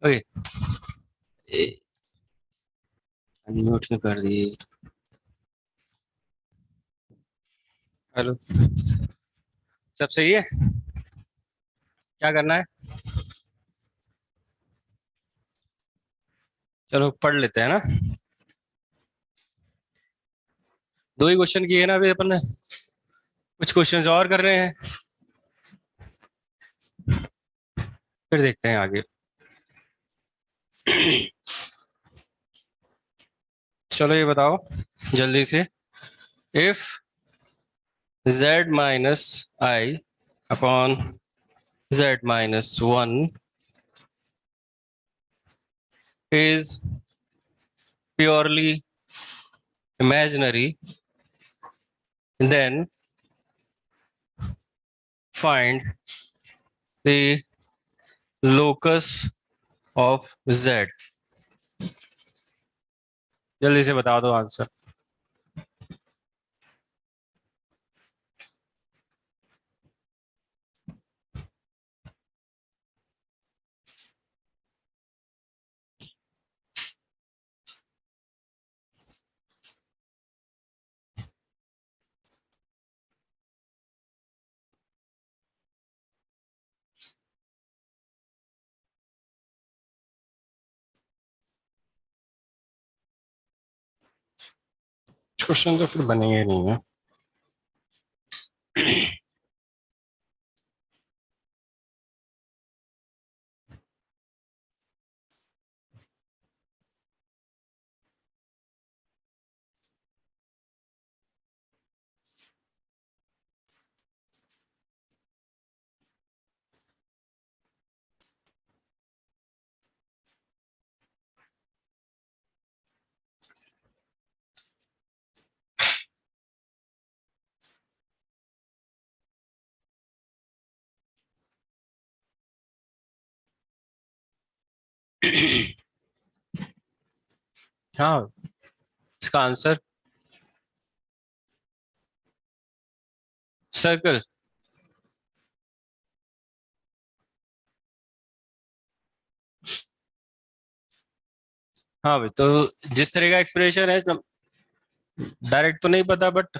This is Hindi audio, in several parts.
ओके, अनम्यूट क्यों कर दी? हेलो, सब सही है? क्या करना है? चलो पढ़ लेते हैं ना। दो ही क्वेश्चन किए ना अभी अपन ने, कुछ क्वेश्चंस और कर रहे हैं, फिर देखते हैं आगे। चलो ये बताओ जल्दी से। If z minus I upon z minus one is purely imaginary, then find the locus of z। जल्दी से बता दो आंसर। क्वेश्चन तो फिर बनेंगे नहीं है। हाँ, इसका आंसर सर्कल। हाँ भाई, तो जिस तरह का एक्सप्रेशन है, डायरेक्ट तो नहीं पता, बट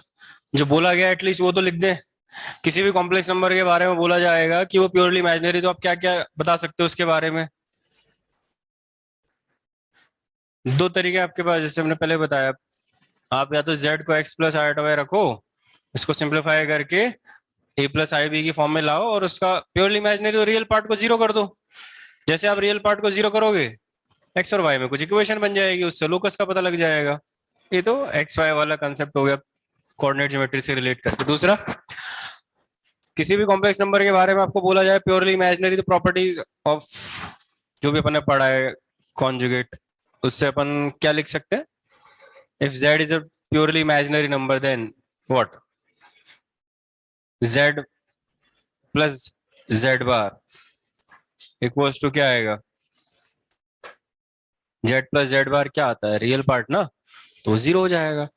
जो बोला गया एटलीस्ट वो तो लिख दें। किसी भी कॉम्प्लेक्स नंबर के बारे में बोला जाएगा कि वो प्योरली इमेजिनरी, तो आप क्या क्या बता सकते हो उसके बारे में? दो तरीके आपके पास, जैसे हमने पहले बताया। आप या तो z को x प्लस आई वाई रखो, इसको सिंप्लीफाई करके a प्लस आई बी की फॉर्म में लाओ, और उसका प्योरली इमेजिनरी तो रियल पार्ट को जीरो कर दो। जैसे आप रियल पार्ट को जीरो करोगे, एक्स और वाई में कुछ इक्वेशन बन जाएगी, उससे लोकस का पता लग जाएगा। ये तो एक्स वाई वाला कंसेप्ट हो गया, कोऑर्डिनेट ज्योमेट्री से रिलेट करके। दूसरा, किसी भी कॉम्प्लेक्स नंबर के बारे में आपको बोला जाए प्योरली इमेजिनरी, तो प्रॉपर्टीज ऑफ जो भी अपन ने पढ़ा है कॉन्जुगेट, उससे अपन क्या लिख सकते हैं? If z is a purely imaginary number, then what? z plus z bar equals to क्या आएगा? z प्लस z बार क्या आता है? रियल पार्ट ना, तो जीरो हो जाएगा।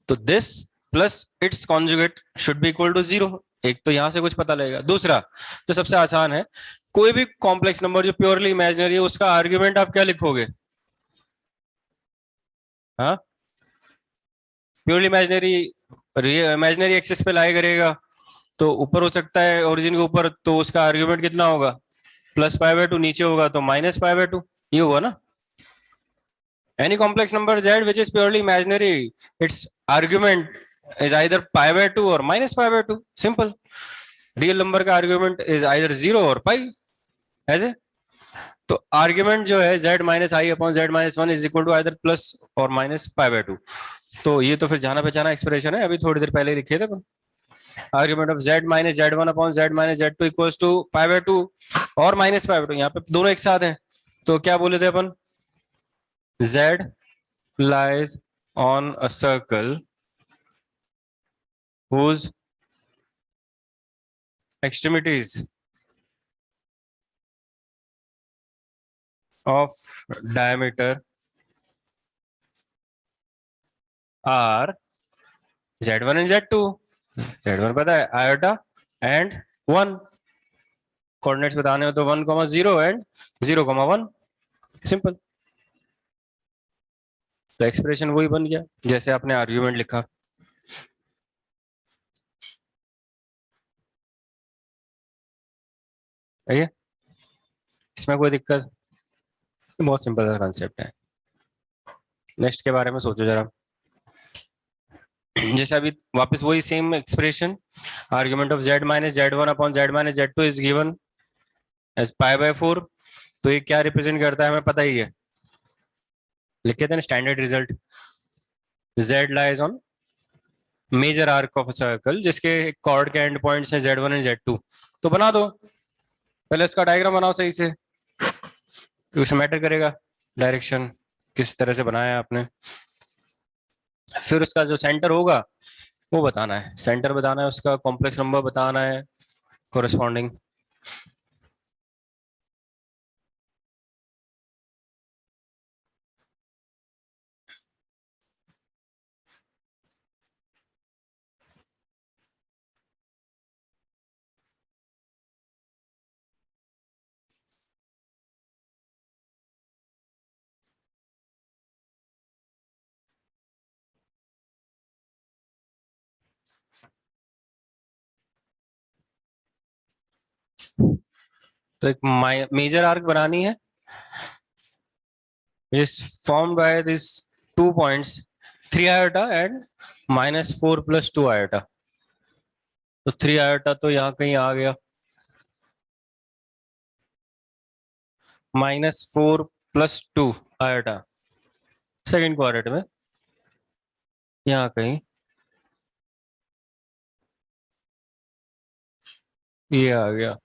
तो this plus it's conjugate should be equal to zero. एक तो यहां से कुछ पता लगेगा। दूसरा, जो सबसे आसान है, कोई भी कॉम्प्लेक्स नंबर जो प्योरली इमेजिनरी है, उसका आर्ग्यूमेंट आप क्या लिखोगे? हाँ, प्योरली इमेजिनरी, इमेजिनरी एक्सिस पे लाई करेगा, तो ऊपर हो सकता है ओरिजिन के ऊपर, तो उसका आर्ग्यूमेंट कितना होगा? Plus pi by to. नीचे होगा तो माइनस पाई बाय टू। ये हुआ ना। Any complex number z which is purely imaginary, it's argument is either pi by two और minus pi by two. Simple. Real number का आर्ग्यूमेंट इज आइदर जीरो और पाई, ऐसे। तो आर्ग्यूमेंट जो है z minus I upon z minus one is equal to either plus और माइनस पाई बाय टू। तो ये तो फिर जाना पहचाना एक्सप्रेशन है, अभी थोड़ी देर पहले लिखे थे। Argument of z minus z one upon z minus z two equals to pi by two और माइनस पाई बाय टू। यहाँ पे दोनों एक साथ हैं, तो क्या बोले थे अपन? z lies on a circle whose extremities of diameter are z1 and z2। z1 पता है, आयोटा एंड वन। कोऑर्डिनेट्स बताने हो तो 1, 0 एंड 0, 1। सिंपल। तो एक्सप्रेशन वही बन गया जैसे आपने आर्ग्यूमेंट लिखा। है इसमें कोई दिक्कत? बहुत सिंपल सा कॉन्सेप्ट है। नेक्स्ट के बारे में सोचो जरा। जैसे अभी वापस वही same expression, argument of z minus z1 upon z minus z2 is given as π/4। तो ये क्या रिप्रेजेंट करता है हमें पता ही है, लिखे थे ना standard result, z lies on major arc of circle जिसके कॉर्ड के एंड पॉइंट्स हैं z1 एंड z2। तो बना दो, पहले इसका डायग्राम बनाओ सही से, तो उसमें मैटर करेगा डायरेक्शन किस तरह से बनाया है आपने। फिर उसका जो सेंटर होगा वो बताना है, सेंटर बताना है, उसका कॉम्प्लेक्स नंबर बताना है कोरिस्पॉन्डिंग। तो एक मेजर आर्क बनानी है, is formed by these 2 points 3 iota and -4 plus 2 iota। तो 3 iota तो यहाँ कहीं आ गया, -4 plus 2 iota सेकेंड क्वाड्रेंट में यहाँ कहीं ये आ गया।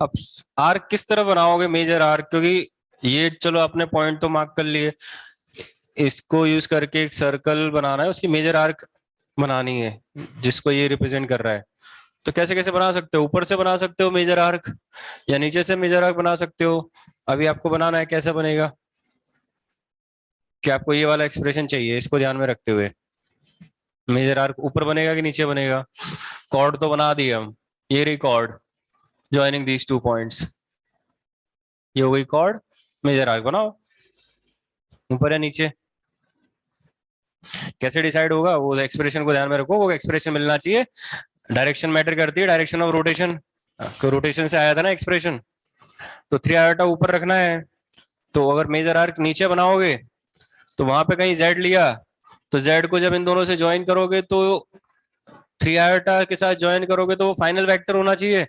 अब आर्क किस तरह बनाओगे मेजर आर्क, क्योंकि ये चलो अपने पॉइंट तो मार्क कर लिए, इसको यूज करके एक सर्कल बनाना है, उसकी मेजर आर्क बनानी है जिसको ये रिप्रेजेंट कर रहा है। तो कैसे कैसे बना सकते हो, ऊपर से बना सकते हो मेजर आर्क या नीचे से मेजर आर्क बना सकते हो। अभी आपको बनाना है, कैसे बनेगा कि आपको ये वाला एक्सप्रेशन चाहिए, इसको ध्यान में रखते हुए मेजर आर्क ऊपर बनेगा कि नीचे बनेगा। कॉर्ड तो बना दिए हम, ये रही कॉर्ड ज्वाइनिंग दीज 2 पॉइंट्स, ये हो गई कॉर्ड। मेजर आर्क बनाओ ऊपर या नीचे, कैसे डिसाइड होगा वो एक्सप्रेशन को ध्यान में रखो, वो एक्सप्रेशन मिलना चाहिए। डायरेक्शन मैटर करती है, डायरेक्शन ऑफ रोटेशन, रोटेशन से आया था ना एक्सप्रेशन। तो 3 आयोटा ऊपर रखना है, तो अगर मेजर आर्क नीचे बनाओगे तो वहां पे कहीं z लिया, तो z को जब इन दोनों से ज्वाइन करोगे तो 3 आयोटा के साथ ज्वाइन करोगे तो वो फाइनल वेक्टर होना चाहिए,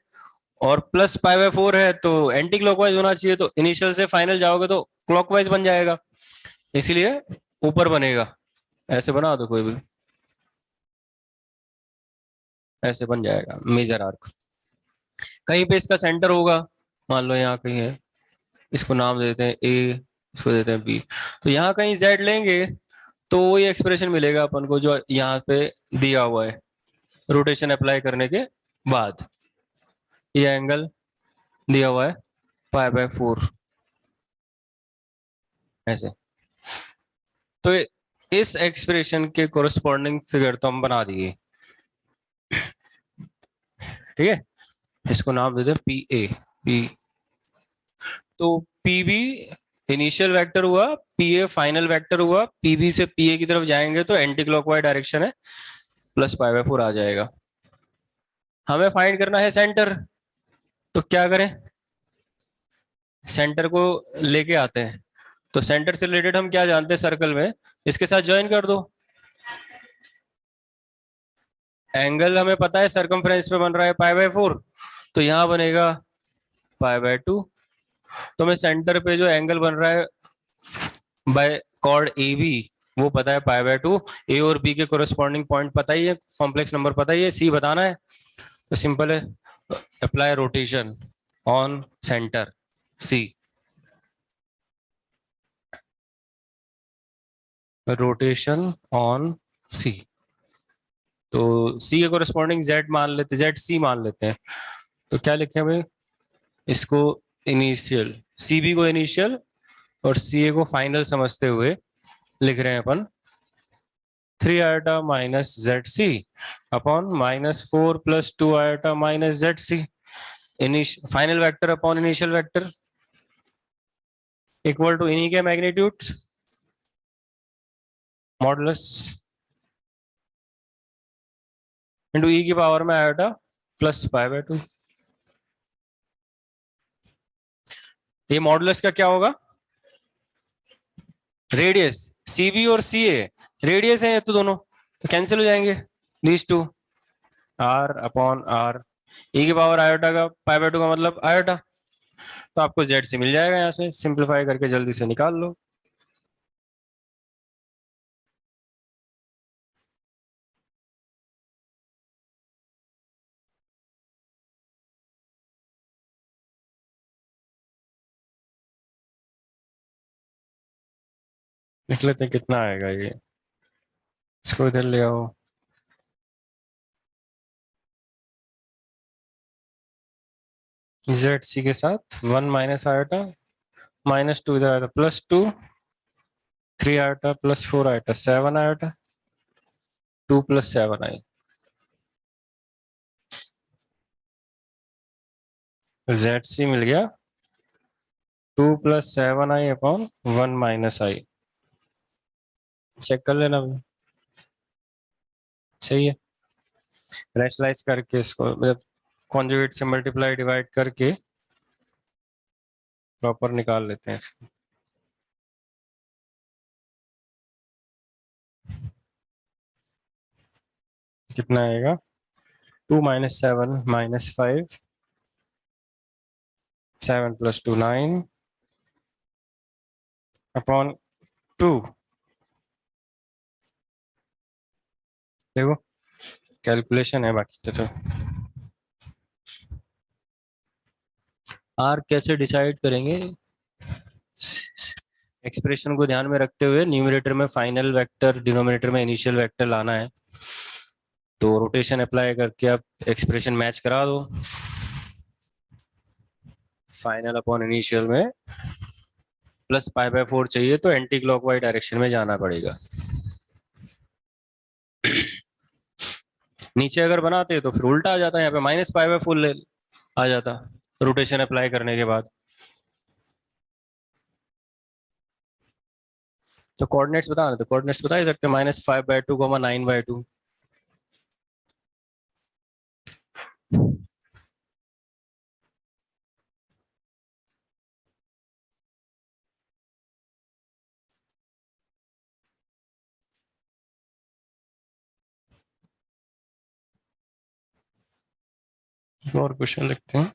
और प्लस π/4 है तो एंटी क्लॉकवाइज होना चाहिए, तो इनिशियल से फाइनल जाओगे तो क्लॉकवाइज बन जाएगा, इसलिए ऊपर बनेगा। ऐसे बना दो कोई भी, ऐसे बन जाएगा मेजर आर्क। कहीं पे इसका सेंटर होगा, मान लो यहाँ कहीं है, इसको नाम देते हैं ए, इसको देते हैं बी, तो यहाँ कहीं z लेंगे तो वही एक्सप्रेशन मिलेगा अपन को जो यहाँ पे दिया हुआ है रोटेशन अप्लाई करने के बाद। ये एंगल दिया हुआ है π/4 ऐसे। तो इस एक्सप्रेशन के कोरस्पॉन्डिंग फिगर तो हम बना दिए, ठीक है। इसको नाम देते हैं पी ए, पी। तो पी बी इनिशियल वेक्टर हुआ, पी ए फाइनल वेक्टर हुआ, पी बी से पी ए की तरफ जाएंगे तो एंटी क्लॉकवाइज डायरेक्शन है, प्लस π/4 आ जाएगा। हमें फाइंड करना है सेंटर, तो क्या करें, सेंटर को लेके आते हैं। तो सेंटर से रिलेटेड हम क्या जानते हैं सर्कल में, इसके साथ ज्वाइन कर दो। एंगल हमें पता है सर्कमफ्रेंस पे बन रहा है π/4, तो यहां बनेगा π/2। तो मैं सेंटर पे जो एंगल बन रहा है बाय कॉर्ड ए बी वो पता है π/2, ए और बी के कोरिस्पॉन्डिंग पॉइंट पता ही है, कॉम्प्लेक्स नंबर पता ही है, सी बताना है। तो सिंपल है, apply rotation on centre C, rotation on C. तो सी के कोरिस्पॉन्डिंग जेड मान लेते, जेड सी मान लेते हैं। तो क्या लिखे भाई, इसको इनिशियल, सी बी को इनिशियल और सी ए को फाइनल समझते हुए लिख रहे हैं अपन 3 iota minus z c upon -4 + 2 iota minus z c, final vector upon initial vector. Equal to इन्हीं के मैग्नीट्यूड मॉडुलस इंटू ई की पावर में आयोटा प्लस पाई बाय 2। ये मॉडुलस का क्या होगा? रेडियस। सीबी और सीए रेडियस है ये तो दोनों, तो कैंसिल हो जाएंगे these two. R upon R, E की पावर आयोटा का पाई बाय 2 का मतलब आयोटा, तो आपको जेड से मिल जाएगा। यहाँ से सिंप्लीफाई करके जल्दी से निकाल लो। लिख लेते हैं कितना आएगा ये, इसको इधर ले आओ। जेड सी के साथ 1 माइनस आयोटा माइनस 2 इधर iota plus 2, 3 iota plus 4 iota 7 iota, 2 plus 7 आई। जेड सी मिल गया 2 प्लस 7 आई अपॉन 1 माइनस आई। चेक कर लेना, सही है। रैशनलाइज करके इसको मतलब कॉन्जुगेट से मल्टीप्लाई डिवाइड करके प्रॉपर निकाल लेते हैं इसको। कितना आएगा? 2 माइनस 7 माइनस 5, 7 प्लस 2 9 अपॉन 2। देखो कैलकुलेशन है बाकी तो। आर कैसे डिसाइड करेंगे? एक्सप्रेशन को ध्यान में रखते हुए न्यूमरेटर में फाइनल वेक्टर, डिनोमिनेटर में इनिशियल वेक्टर लाना है। तो रोटेशन अप्लाई करके आप एक्सप्रेशन मैच करा दो। फाइनल अपॉन इनिशियल में प्लस पाई बाय 4 चाहिए तो एंटी क्लॉकवाइज डायरेक्शन में जाना पड़ेगा। नीचे अगर बनाते तो फिर उल्टा आ जाता, यहाँ पे माइनस पाई बाय 4 आ जाता रोटेशन अप्लाई करने के बाद। तो कोऑर्डिनेट्स बताना, तो कोऑर्डिनेट्स बता ही सकते हैं, -5/2 9/2। और क्वेश्चन लिखते हैं।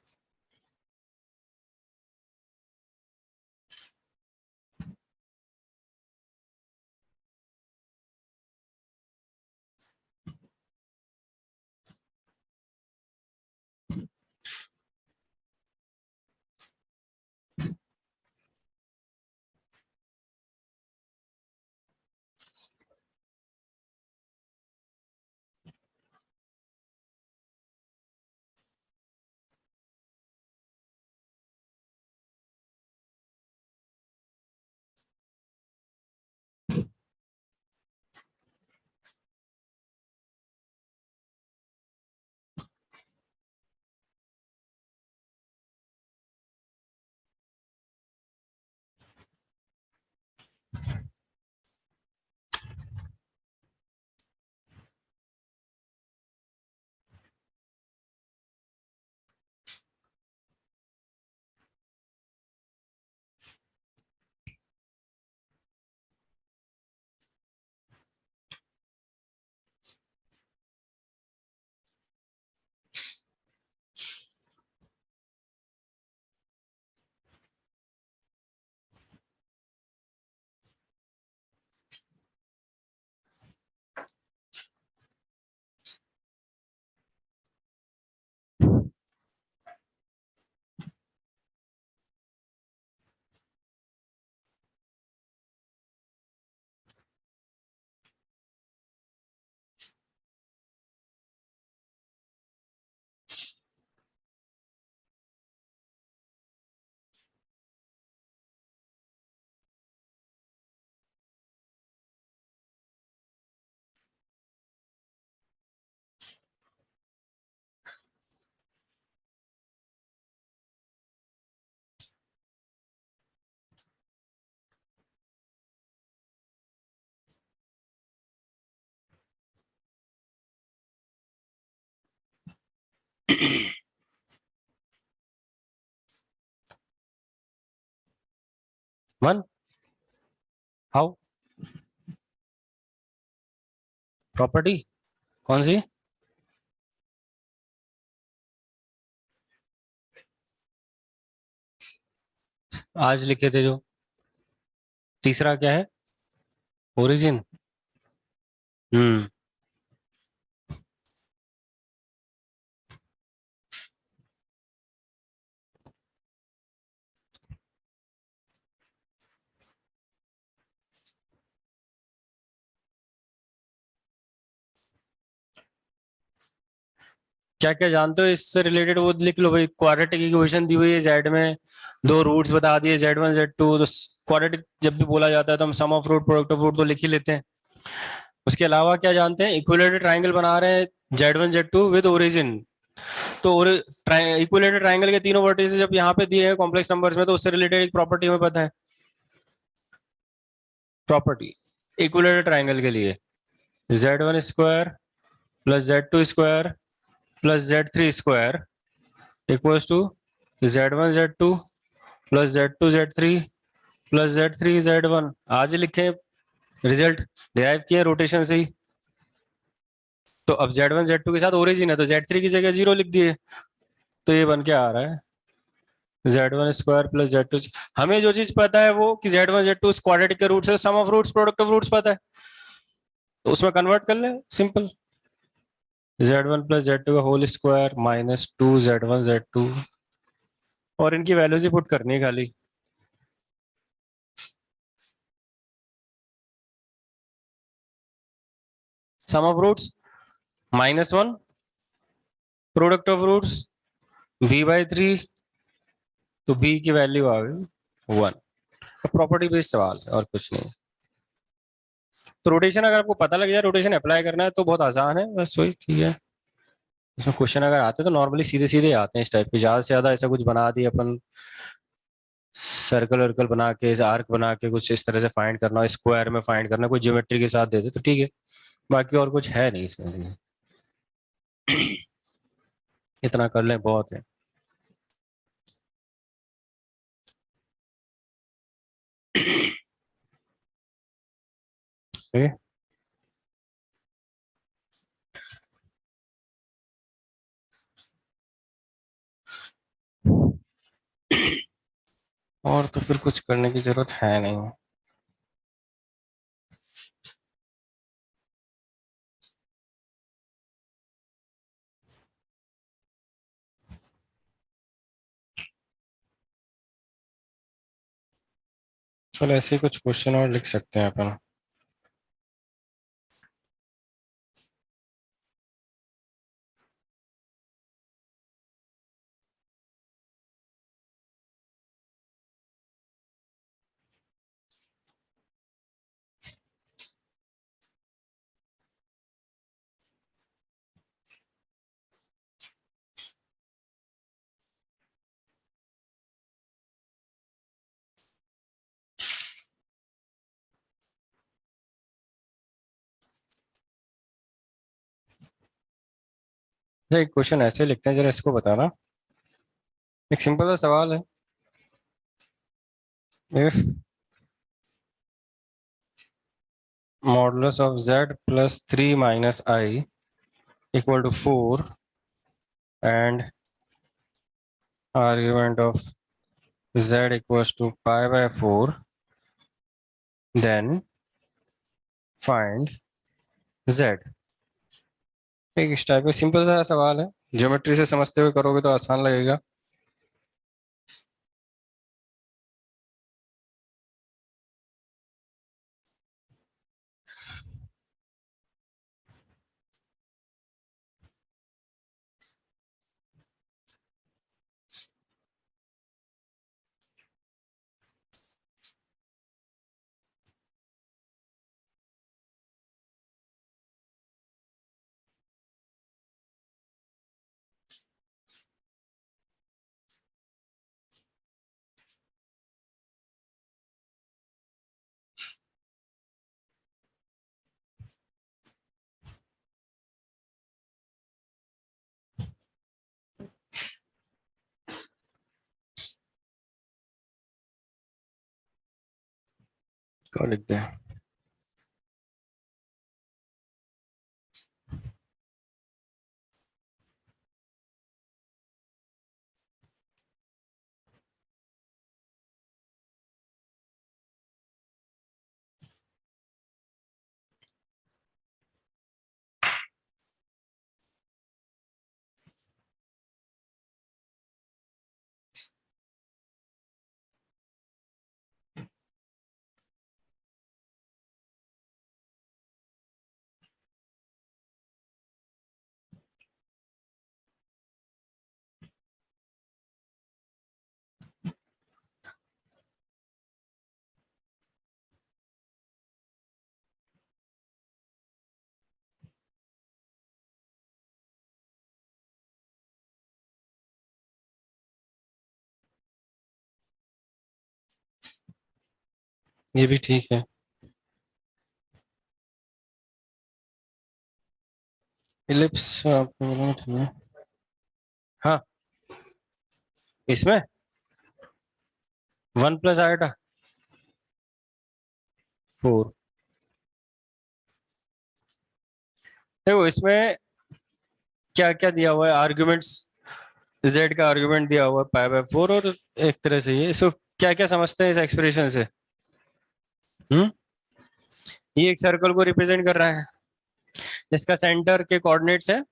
One, how? प्रॉपर्टी कौन सी? आज लिखे थे जो। तीसरा क्या है? ओरिजिन। हम्म। क्या क्या जानते हो इससे रिलेटेड, वो लिख लो भाई। क्वाड्रेटिक इक्वेशन दी हुई है जेड में, दो रूट्स बता दिए Z1 Z2, तो क्वाड्रेटिक जब भी बोला जाता है तो हम sum of root product of root तो लिख ही लेते हैं। उसके अलावा क्या जानते हैं? इक्विलेटरल ट्राइंगल बना रहे हैं Z1 Z2 विद ओरिजिन। तो इक्विलेटरल ट्राइंगल के तीनों वर्टिसेस जब यहाँ पे दिए हैं कॉम्प्लेक्स नंबर्स में, तो उससे रिलेटेड एक प्रॉपर्टी हमें पता है। प्रॉपर्टी इक्विलेटरल ट्राइंगल के लिए Z1 square plus Z2 square plus Z3 square equals to Z1 Z2 plus Z2 Z3 plus Z3 Z1। आज ही लिखे, रिजल्ट डिराइव किए रोटेशन से ही। तो अब Z1 Z2 के साथ ओरिजिन है तो Z3 की जगह 0 लिख दिए, तो ये बन के आ रहा है Z1 स्क्वायर प्लस Z2। हमें जो चीज पता है वो कि Z1 Z2 क्वाड्रेटिक के रूट्स है, sum of roots product of roots पता है, तो उसमें कन्वर्ट कर ले, सिंपल। Z1 प्लस Z2 का whole square minus 2 Z1 Z2, और इनकी वैल्यूज ही पुट करनी है खाली। Sum of roots -1, product of roots b/3, तो b की वैल्यू आ गई 1। प्रॉपर्टी बेस्ड सवाल है और कुछ नहीं। तो रोटेशन अगर आपको पता लग जाए, रोटेशन अप्लाई करना है तो बहुत आसान है, बस वही ठीक है। इसमें क्वेश्चन अगर आते हैं तो नॉर्मली सीधे सीधे आते हैं इस टाइप के, ज्यादा से ज्यादा ऐसा कुछ बना दिए अपन, सर्कल वर्कल बना के, आर्क बना के कुछ इस तरह से फाइंड करना, स्क्वायर में फाइंड करना, कोई ज्योमेट्री के साथ दे दे तो ठीक है। बाकी और कुछ है नहीं इसमें। इतना कर लें बहुत है। ठीक है? और तो फिर कुछ करने की जरूरत है नहीं। चलो ऐसे ही कुछ क्वेश्चन और लिख सकते हैं अपन। एक क्वेश्चन ऐसे लिखते हैं, जरा इसको बताना। एक सिंपल सा सवाल है। If modulus of z plus 3 - i equal to 4 and argument of z equals to π/4, then find z। एक इस टाइप का सिंपल सा सवाल है, ज्योमेट्री से समझते हुए करोगे तो आसान लगेगा। क्या लिखते हैं? ये भी ठीक है। इलिप्स आपको बोला था। हाँ, इसमें 1 + i/4। देखो इसमें क्या क्या दिया हुआ है आर्ग्यूमेंट्स। जेड का आर्गुमेंट दिया हुआ है π/4, और एक तरह से ये इसको क्या क्या समझते हैं इस एक्सप्रेशन से? हम्म ये एक सर्कल को रिप्रेजेंट कर रहा है जिसका सेंटर के कोऑर्डिनेट्स है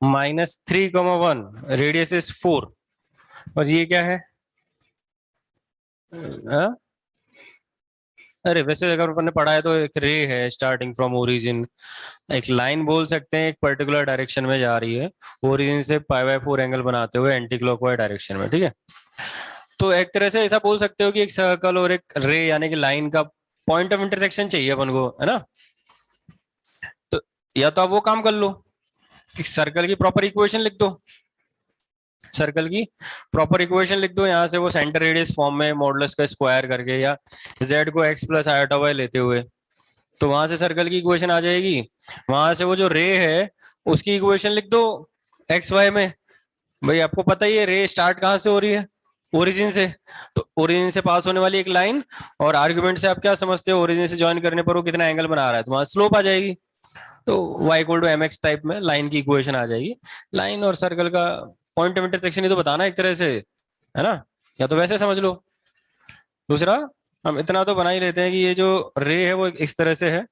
-3, 1, रेडियस इज 4। और ये क्या है? हाँ? अरे वैसे अगर अपन ने पढ़ा है तो एक रे है स्टार्टिंग फ्रॉम ओरिजिन। एक लाइन बोल सकते हैं, एक पर्टिकुलर डायरेक्शन में जा रही है ओरिजिन से π/4 एंगल बनाते हुए एंटी क्लॉकवाइज डायरेक्शन में, ठीक है। तो एक तरह से ऐसा बोल सकते हो कि एक सर्कल और एक रे यानी कि लाइन का पॉइंट ऑफ इंटरसेक्शन चाहिए अपन को, है ना। तो या तो आप वो काम कर लो कि सर्कल की प्रॉपर इक्वेशन लिख दो। सर्कल की प्रॉपर इक्वेशन लिख दो, यहाँ से वो सेंटर रेडियस फॉर्म में मॉडुलस का स्क्वायर करके, या z को x + i/y लेते हुए, तो वहां से सर्कल की इक्वेशन आ जाएगी। वहां से वो जो रे है उसकी इक्वेशन लिख दो एक्स वाई में। भाई आपको पता ही है रे स्टार्ट कहाँ से हो रही है? ओरिजिन से। तो ओरिजिन से पास होने वाली एक लाइन, और आर्गुमेंट से आप क्या समझते हो? ओरिजिन से ज्वाइन करने पर वो कितना एंगल बना रहा है, तो वहां स्लोप आ जाएगी। तो y = mx टाइप में लाइन की इक्वेशन आ जाएगी। लाइन और सर्कल का पॉइंट ऑफ इंटरसेक्शन ही तो बताना एक तरह से, है ना। या तो वैसे समझ लो। दूसरा, हम इतना तो बना ही लेते हैं कि ये जो रे है वो इस तरह से है,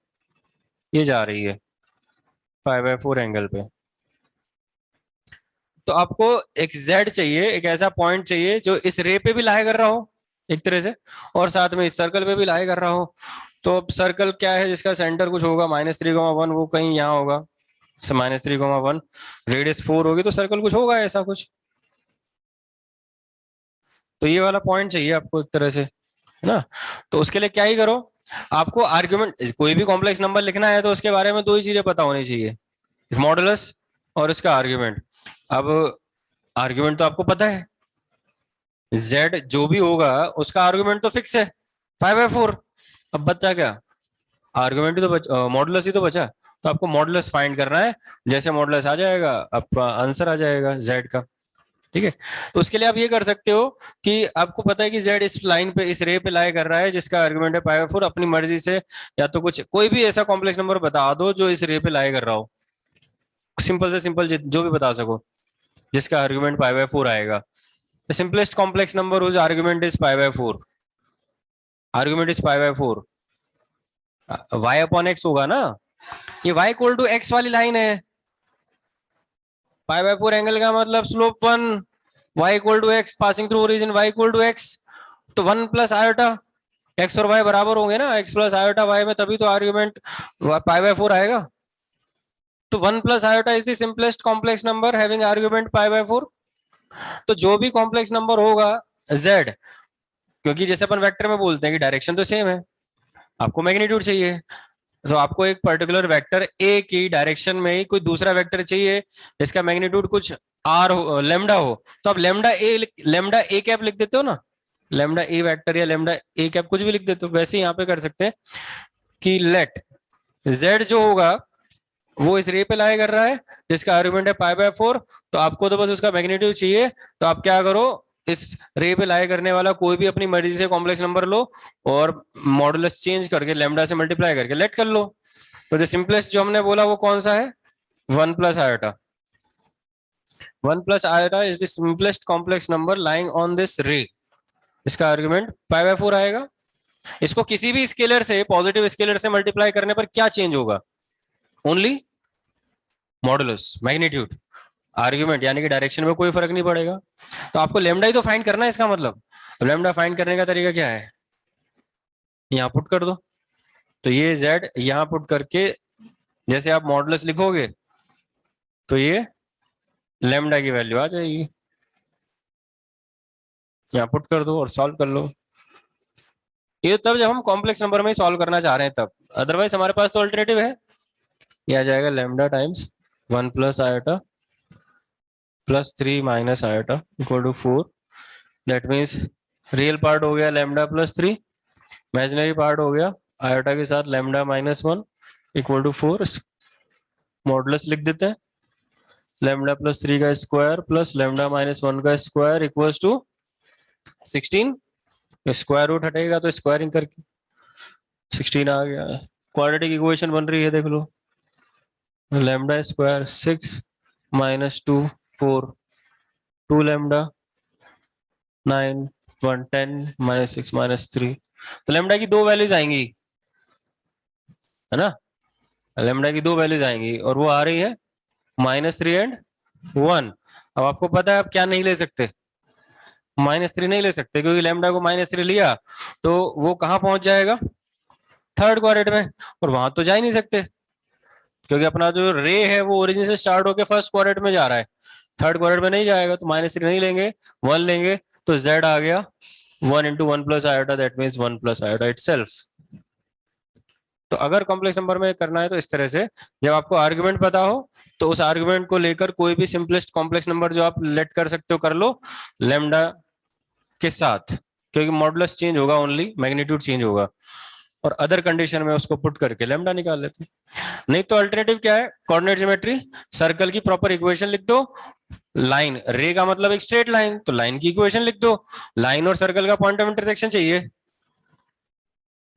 ये जा रही है π/4 एंगल पे। तो आपको एक z चाहिए, एक ऐसा पॉइंट चाहिए जो इस रे पे भी लाई कर रहा हो एक तरह से, और साथ में इस सर्कल पे भी लाई कर रहा हो। तो अब सर्कल क्या है जिसका सेंटर कुछ होगा -3, 1, वो कहीं यहाँ होगा। -3, 1 रेडियस 4 होगी, तो सर्कल कुछ होगा ऐसा कुछ। तो ये वाला पॉइंट चाहिए आपको एक तरह से, है ना। तो उसके लिए क्या ही करो, आपको आर्ग्यूमेंट, कोई भी कॉम्प्लेक्स नंबर लिखना है तो उसके बारे में दो ही चीजें पता होनी चाहिए, मॉडुलस और इसका आर्ग्यूमेंट। अब आर्ग्यूमेंट तो आपको पता है, z जो भी होगा उसका आर्गुमेंट तो फिक्स है π/4। अब बचा क्या? आर्गुमेंट ही तो बचा, मॉडुलस ही तो बचा। तो आपको मॉडुलस फाइंड करना है। जैसे मॉडुलस आ जाएगा आपका आंसर आ जाएगा z का, ठीक है। तो उसके लिए आप ये कर सकते हो कि आपको पता है कि z इस लाइन पे, इस रे पे लाई कर रहा है जिसका आर्गुमेंट है π/4। अपनी मर्जी से या तो कुछ कोई भी ऐसा कॉम्प्लेक्स नंबर बता दो जो इस रे पे लाई कर रहा हो, सिंपल से सिंपल जो भी बता सको जिसका आर्गुमेंट π/4 आएगा। The simplest complex number whose argument is π/4, argument is π/4, y/x होगा ना। ये y = x वाली लाइन है, π/4 एंगल का मतलब slope 1, y = x, passing through origin y = x। तो 1 + i, x और y बराबर होंगे ना, x + i y में, तभी तो आर्ग्यूमेंट π/4 आएगा। तो 1 + i is the simplest complex number having argument π/4। तो जो भी कॉम्प्लेक्स नंबर होगा z, क्योंकि जैसे अपन वेक्टर में बोलते हैं कि डायरेक्शन तो सेम है, आपको मैग्नीट्यूड चाहिए, तो आपको एक पर्टिकुलर वेक्टर ए की डायरेक्शन में ही कोई दूसरा वेक्टर चाहिए जिसका मैग्नीट्यूड कुछ आर हो, लेमडा हो। तो आप लेमडा ए कैप लिख देते हो ना, लेमडा ए वेक्टर या लेमडा ए कैप कुछ भी लिख देते हो। वैसे यहाँ पे कर सकते हैं कि लेट जेड जो होगा वो इस रे पे लाई कर रहा है जिसका आर्गुमेंट है π/4। तो आपको तो बस उसका मैग्नीट्यूड चाहिए, तो आप क्या करो, इस रे पे लाई करने वाला कोई भी अपनी मर्जी से कॉम्प्लेक्स नंबर लो और मॉडुलस चेंज करके लैम्डा से मल्टीप्लाई करके लेट कर लो। तो जो सिंपलेस्ट जो हमने बोला वो कौन सा है, 1 + iota. 1 + iota is the simplest complex number lying on this रे। इसका आर्गुमेंट π/4 आएगा। इसको किसी भी स्केलर से, पॉजिटिव स्केलर से मल्टीप्लाई करने पर क्या चेंज होगा, ओनली मॉडुलस, मैग्नीट्यूड। आर्ग्यूमेंट यानी कि डायरेक्शन में कोई फर्क नहीं पड़ेगा। तो आपको लेमडा ही तो फाइंड करना है इसका मतलब। लेमडा फाइंड करने का तरीका क्या है, यहाँ पुट कर दो। तो ये z यहाँ पुट करके जैसे आप मॉडुलस लिखोगे तो ये लेमडा की वैल्यू आ जाएगी। यहाँ पुट कर दो और सॉल्व कर लो। ये तब जब हम कॉम्प्लेक्स नंबर में ही सॉल्व करना चाह रहे हैं तब, अदरवाइज हमारे पास तो अल्टरनेटिव है। ये आ जाएगा lambda times 1 + iota +3 - iota = 4। That means real part हो गया लेमडा +3, इमेजिनरी पार्ट हो गया आयोटा के साथ लेमडा -1 = 4। मॉडुलस लिख देते हैं, लेमडा +3 का स्क्वायर प्लस लेमडा -1 का square equals to 16। Square root हटेगा तो स्क्वायरिंग करके 16 आ गया। क्वाड्रेटिक इक्वेशन बन रही है, देख लो। Lambda square 6 - 2 4, 2 lambda 9 1 10 -6 -3। तो लेमडा की दो वैल्यूज आएंगी, है ना। लेमडा की दो वैल्यूज आएंगी और वो आ रही है -3 एंड 1। अब आपको पता है आप क्या नहीं ले सकते, -3 नहीं ले सकते, क्योंकि लेमडा को -3 लिया तो वो कहाँ पहुंच जाएगा, थर्ड क्वाड्रेंट में, और वहां तो जा ही नहीं सकते क्योंकि अपना जो रे है वो ओरिजिन से स्टार्ट होकर फर्स्ट क्वाड्रेंट में जा रहा है, थर्ड क्वाड्रेंट में नहीं जाएगा। तो -3 नहीं लेंगे, 1 लेंगे, तो z आ गया 1 × 1 + iota, that means 1 + iota itself. तो अगर कॉम्प्लेक्स नंबर में करना है तो इस तरह से, जब आपको आर्गुमेंट पता हो तो उस आर्गुमेंट को लेकर कोई भी सिंपलेस्ट कॉम्प्लेक्स नंबर जो आप लेट कर सकते हो कर लो लेमडा के साथ, क्योंकि मॉडुलस चेंज होगा, ओनली मैग्नीट्यूड चेंज होगा, और अदर कंडीशन में उसको पुट करके लेमडा निकाल लेते हैं। नहीं तो अल्टरनेटिव क्या है, कोऑर्डिनेट ज्योमेट्री, सर्कल की प्रॉपर इक्वेशन लिख दो। लाइन, रे का मतलब एक स्ट्रेट लाइन, तो लाइन की इक्वेशन लिख दो। लाइन और सर्कल का पॉइंट ऑफ इंटरसेक्शन चाहिए,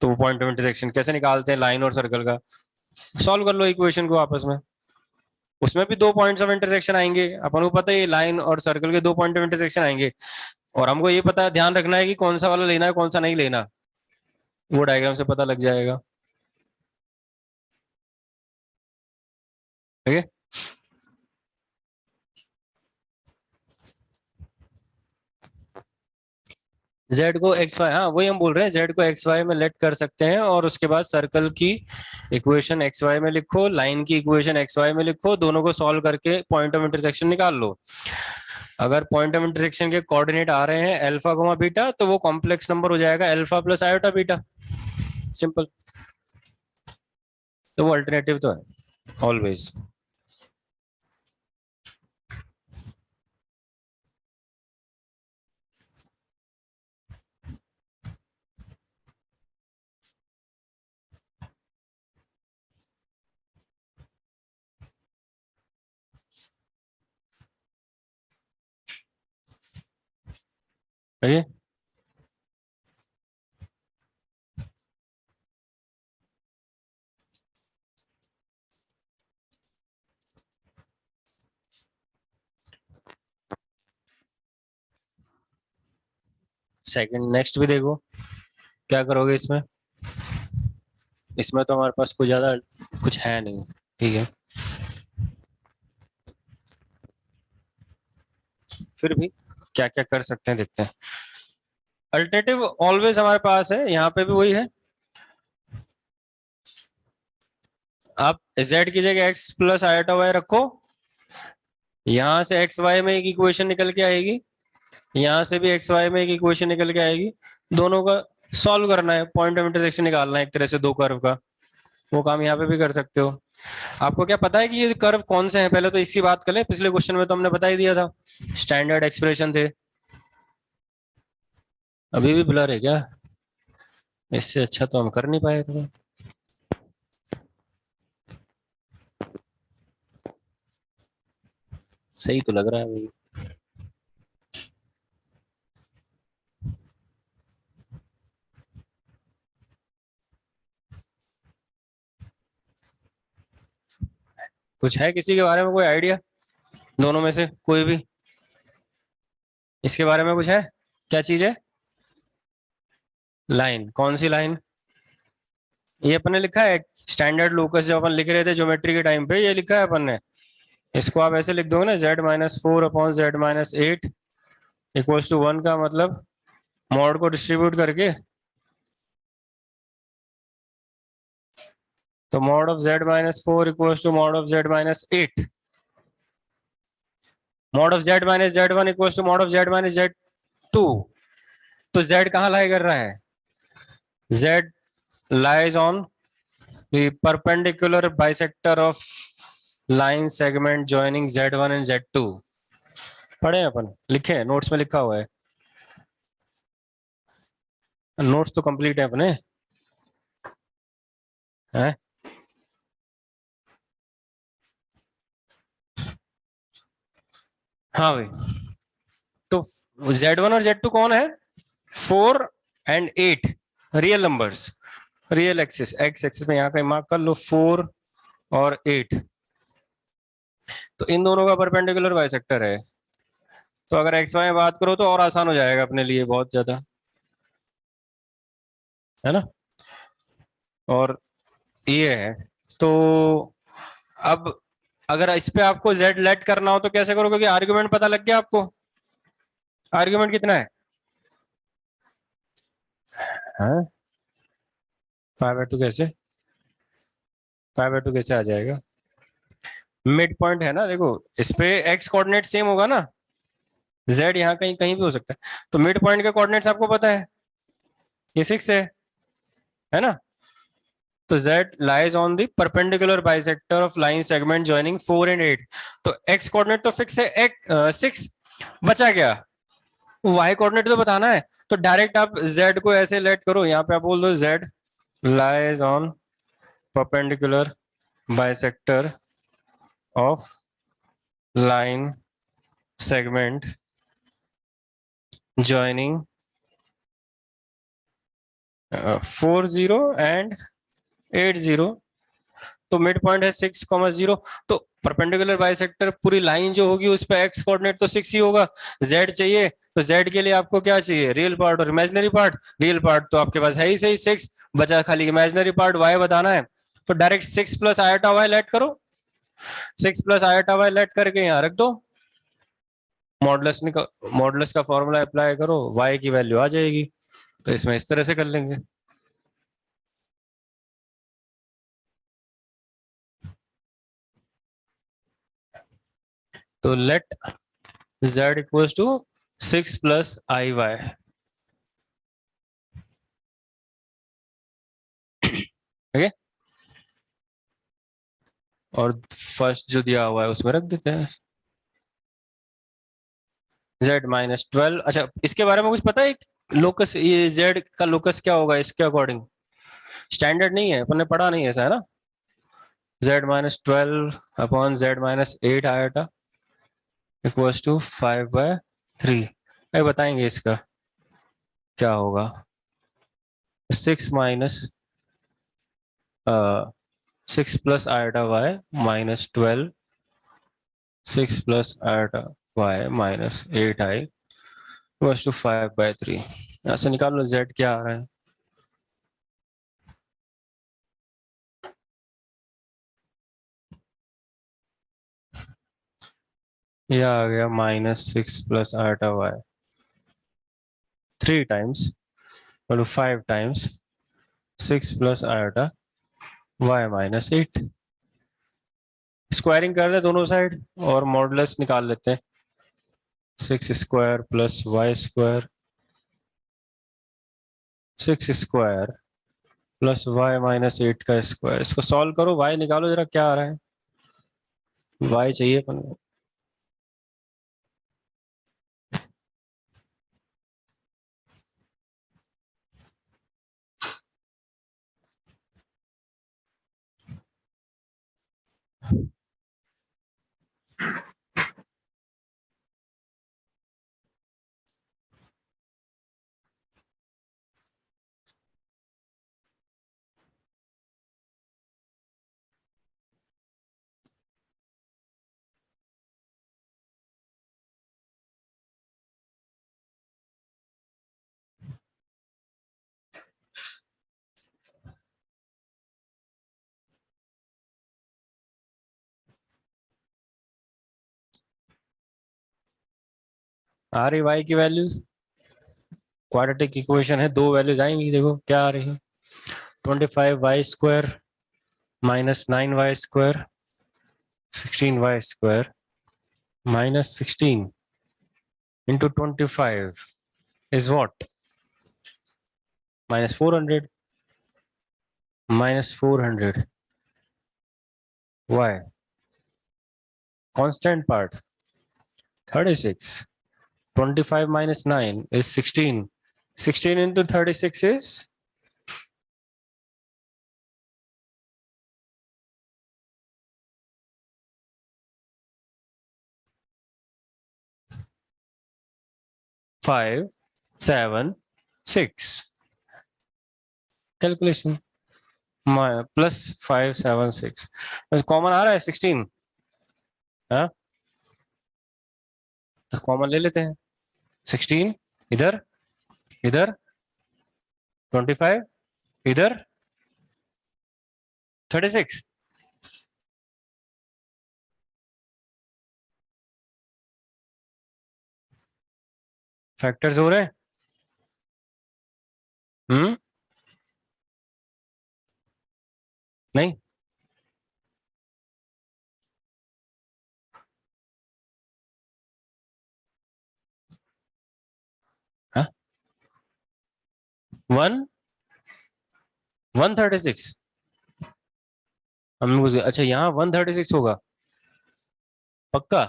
तो वो पॉइंट ऑफ इंटरसेक्शन कैसे निकालते हैं लाइन और सर्कल का, सॉल्व कर लो इक्वेशन को आपस में। उसमें भी दो पॉइंट्स ऑफ इंटरसेक्शन आएंगे, अपन को पता है लाइन और सर्कल के दो पॉइंट ऑफ इंटरसेक्शन आएंगे, और हमको ये पता ध्यान रखना है कि कौन सा वाला लेना है कौन सा नहीं लेना, वो डायग्राम से पता लग जाएगा। ठीक है। जेड को एक्स वाई, हाँ वही हम बोल रहे हैं, जेड को एक्स वाई में लेट कर सकते हैं, और उसके बाद सर्कल की इक्वेशन एक्स वाई में लिखो, लाइन की इक्वेशन एक्स वाई में लिखो, दोनों को सॉल्व करके पॉइंट ऑफ इंटरसेक्शन निकाल लो। अगर पॉइंट ऑफ इंटरसेक्शन के कोऑर्डिनेट आ रहे हैं अल्फा कोमा बीटा, तो वो कॉम्प्लेक्स नंबर हो जाएगा अल्फा + आयोटा बीटा, सिंपल। तो वो अल्टरनेटिव तो है ऑलवेज। ठीक है। सेकंड नेक्स्ट भी देखो क्या करोगे इसमें। इसमें तो हमारे पास कोई ज्यादा कुछ है नहीं, ठीक है, फिर भी क्या क्या कर सकते हैं देखते हैं। अल्टरनेटिव ऑलवेज हमारे पास है, यहाँ पे भी वही है। आप z की जगह x + आयोटा y रखो, यहां से एक्स वाई में एक इक्वेशन निकल के आएगी, यहां से भी एक्स वाई में एक इक्वेशन निकल के आएगी, दोनों का सॉल्व करना है, पॉइंट ऑफ इंटरसेक्शन निकालना है एक तरह से दो कर्व का। वो काम यहाँ पे भी कर सकते हो। आपको क्या पता है कि ये कर्व कौन से हैं, पहले तो इसी बात कर ले, पिछले क्वेश्चन में तो हमने बता ही दिया था, स्टैंडर्ड एक्सप्रेशन थे। अभी भी ब्लर है क्या, इससे अच्छा तो हम कर नहीं पाए थे। सही तो लग रहा है भाई। कुछ है किसी के बारे में कोई आइडिया? दोनों में से कोई भी इसके बारे में कुछ है? क्या चीज है? लाइन? कौन सी लाइन? ये अपन ने लिखा है स्टैंडर्ड लोकस, जब अपन लिख रहे थे ज्योमेट्री के टाइम पे, ये लिखा है अपन ने। इसको आप ऐसे लिख दोगे ना, z-4/z-8 इक्वल्स टू 1 का मतलब मॉड को डिस्ट्रीब्यूट करके, तो mod of z-4 equals to mod of z-8, mod of z-z1 equals to mod of z-z2। तो z कहाँ लाई कर रहा है? z lies on the perpendicular bisector of line segment joining z1 and z2। पढ़े हैं अपन, लिखे हैं, नोट्स में लिखा हुआ है। नोट्स तो कंप्लीट है अपने हैं। हाँ भाई, तो z1 और z2 कौन है? 4 and 8 real numbers, real axis, x axis में यहाँ कहीं मार्क कर लो 4 और 8। तो इन दोनों का परपेंडिकुलर बाइसेक्टर है। तो अगर एक्स वाई में बात करो तो और आसान हो जाएगा अपने लिए बहुत ज्यादा, है ना। और ये है, तो अब अगर इस पे आपको z लेट करना हो तो कैसे करोगे? क्योंकि आर्ग्यूमेंट पता लग गया आपको, आर्ग्यूमेंट कितना है? हाँ, 5/2 कैसे? 5/2 कैसे आ जाएगा? मिड पॉइंट है ना, देखो इस पे एक्स कोऑर्डिनेट सेम होगा ना, z यहाँ कहीं कहीं भी हो सकता है। तो मिड पॉइंट के कोऑर्डिनेट्स आपको पता है, ये 6 है ना। तो z lies on the perpendicular bisector of line segment joining 4 and 8। तो x कोऑर्डिनेट तो फिक्स है, 6 बचा क्या? y कोऑर्डिनेट तो बताना है। तो डायरेक्ट आप z को ऐसे लेट करो, यहाँ पे आप बोल दो z lies on perpendicular bisector of line segment joining 40 and 80। तो मिड पॉइंट है 6,0। तो परपेंडिकुलर बाइसेक्टर पूरी लाइन जो होगी उस पर एक्स कोऑर्डिनेट तो 6 ही होगा। जेड चाहिए, तो जेड के लिए आपको क्या चाहिए? रियल पार्ट और इमेजिनरी पार्ट। रियल पार्ट तो आपके पास है ही सही 6, बचा खाली इमेजिनरी पार्ट वाई बताना है। तो direct 6 plus iota y let करो, 6 प्लस आयोटा वाई लेट करके यहाँ रख दो, मॉडुलस का फॉर्मूला अप्लाई करो, वाई की वैल्यू आ जाएगी। तो इसमें इस तरह से कर लेंगे। तो let z equals to 6 plus i y. ठीक है, और फर्स्ट जो दिया हुआ है उसमें रख देते हैं z-12। अच्छा, इसके बारे में कुछ पता है? लोकस, ये z का लोकस क्या होगा इसके अकॉर्डिंग? स्टैंडर्ड नहीं है, अपन ने पढ़ा नहीं है ऐसा, है ना। z-12/z-8 iota equals to 5/3। ये बताएंगे इसका क्या होगा। 6 plus iota y minus 12, 6 plus iota y minus 8i equals to 5/3। यहाँ से निकाल लो z क्या आ रहा है। यह आ गया -6 plus iota y 3 times 5 times 6 plus iota y minus 8। Squaring कर दे दोनों साइड और मॉडुलस निकाल लेते हैं। 6 square plus y square, 6 square plus y minus 8 का स्क्वायर। इसको सॉल्व करो, वाई निकालो जरा क्या आ रहा है। वाई चाहिए अपन को। आ रही y की वैल्यूज, क्वाड्रेटिक इक्वेशन है, दो वैल्यूज आएंगी, देखो क्या आ रही है। 25y² minus 9y² 16y² minus 16 into 25 is what? Minus 400. Minus 400. Why? Constant part. 36. 25 minus 9 is 16. 16 into 36 is 5, 7, 6. Calculation. Plus 5, 7, 6. Common आ रहा है 16. हाँ, तो कॉमन ले लेते हैं। 16 इधर, इधर 25 इधर 36। फैक्टर्स हो रहे हैं। नहीं, हाँ 136 हमने कुछ, अच्छा यहाँ 136 होगा पक्का।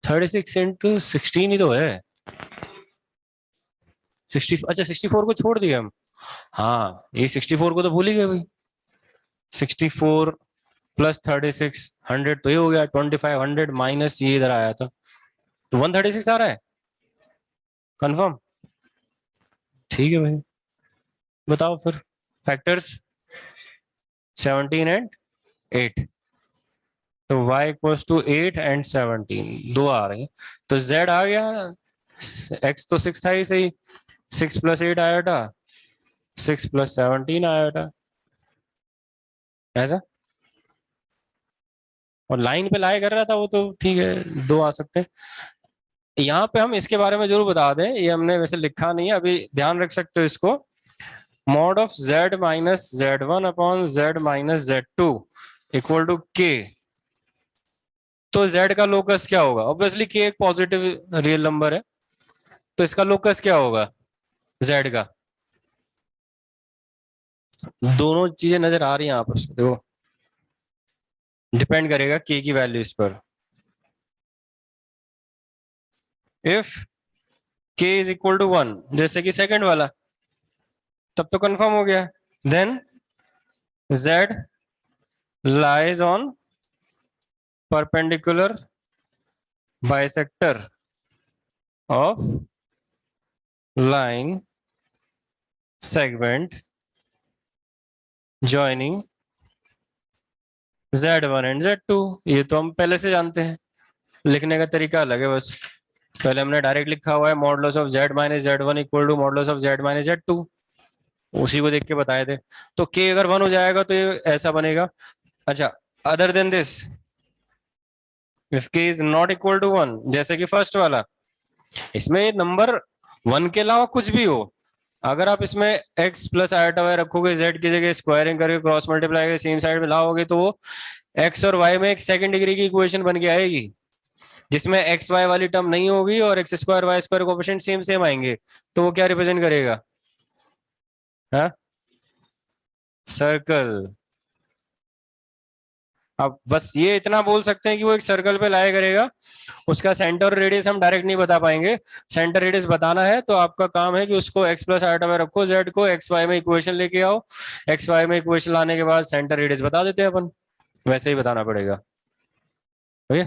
36 इंटू 16 ही तो है। 60, अच्छा 64 को छोड़ दिया हम। हाँ ये 64 को तो भूल ही गए भाई। 64 प्लस 36 100 तो ये हो गया। 2500 माइनस ये इधर आया था तो 136 आ रहा है कंफर्म। ठीक है भाई, बताओ फिर फैक्टर्स 17 एंड 8। तो y इक्वल्स टू 8 एंड 17 दो आ रहे हैं तो z आ गया। x तो 6 था ही सही, 6 प्लस 8 आया था, 6 प्लस 17 आया था ऐसा। और लाइन पे लाई कर रहा था वो तो ठीक है, दो आ सकते हैं। यहाँ पे हम इसके बारे में जरूर बता दें, ये हमने वैसे लिखा नहीं है, अभी ध्यान रख सकते हो इसको। Mod of z minus z1 upon z minus z2 equal to k। तो z का लोकस क्या होगा? ऑब्वियसली k एक पॉजिटिव रियल नंबर है, तो इसका लोकस क्या होगा z का? दोनों चीजें नजर आ रही हैं आपस में, देखो डिपेंड करेगा k की वैल्यू इस पर। If k is equal to 1 जैसे कि सेकंड वाला, तब तो कंफर्म हो गया। Then z lies on perpendicular bisector of line segment joining z1 and z2। ये तो हम पहले से जानते हैं, लिखने का तरीका अलग है बस। पहले हमने डायरेक्ट लिखा हुआ है modulus of z minus z1 equal to modulus of z minus z2, उसी को देख के बताए थे। तो k अगर 1 हो जाएगा तो ये ऐसा बनेगा। अच्छा, other than this if k is not equal to 1 जैसे कि फर्स्ट वाला, इसमें नंबर 1 के अलावा कुछ भी हो, अगर आप इसमें x प्लस आयोटा वाई रखोगे, z की जगह स्क्वायरिंग करके क्रॉस मल्टीप्लाई करके सेम साइड में लाओगे, तो वो x और y में एक सेकंड डिग्री की इक्वेशन बन के आएगी जिसमें एक्स वाई वाली टर्म नहीं होगी और x square y square coefficient same same आएंगे। तो वो क्या रिप्रेजेंट करेगा? हाँ, सर्कल। अब बस ये इतना बोल सकते हैं कि वो एक सर्कल पे लाया करेगा, उसका सेंटर रेडियस हम डायरेक्ट नहीं बता पाएंगे। सेंटर रेडियस बताना है तो आपका काम है कि उसको x प्लस आयोटा में रखो, z को एक्स वाई में इक्वेशन लेके आओ, एक्स वाई में इक्वेशन लाने के बाद सेंटर रेडियस बता देते हैं अपन, वैसे ही बताना पड़ेगा। ओके,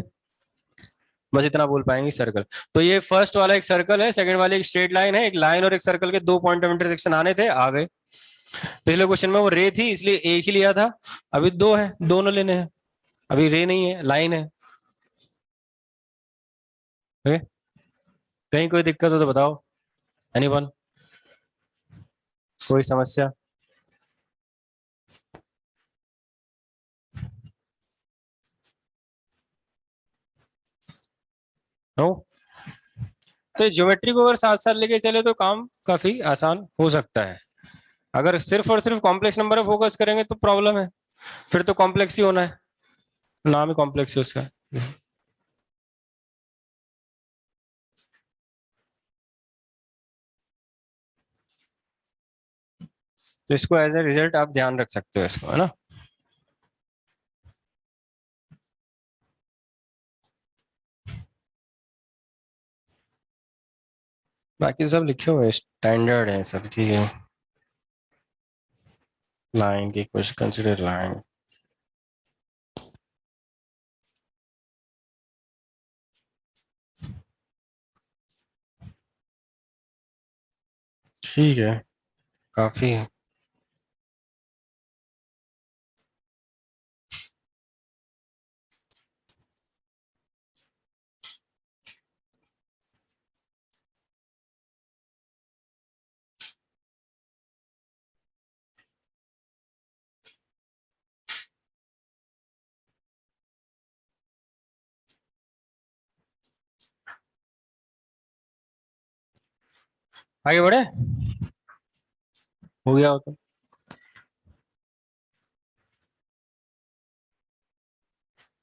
बस इतना बोल पाएंगे सर्कल। तो ये फर्स्ट वाला एक सर्कल है, सेकंड वाली एक स्ट्रेट लाइन है। एक लाइन और एक सर्कल के दो पॉइंट ऑफ इंटरसेक्शन आने थे, आ गए। पिछले क्वेश्चन में वो रे थी इसलिए एक ही लिया था, अभी दो है, दोनों लेने हैं। अभी रे नहीं है, लाइन है। ओके, कहीं कोई दिक्कत हो तो बताओ, एनीवन, कोई समस्या? नो। तो ज्योमेट्री को अगर साथ साथ लेके चले तो काम काफी आसान हो सकता है। अगर सिर्फ और सिर्फ कॉम्प्लेक्स नंबर पे फोकस करेंगे तो प्रॉब्लम है, फिर तो कॉम्प्लेक्स ही होना है, नाम ही कॉम्प्लेक्स है उसका। तो इसको एज ए रिजल्ट आप ध्यान रख सकते हो इसको, है ना। बाकी सब लिखे हुए स्टैंडर्ड है सब, ठीक है। लाइन की कुछ कंसिडर लाइन। ठीक है, काफी है। आगे बढ़े, हो गया हो तो।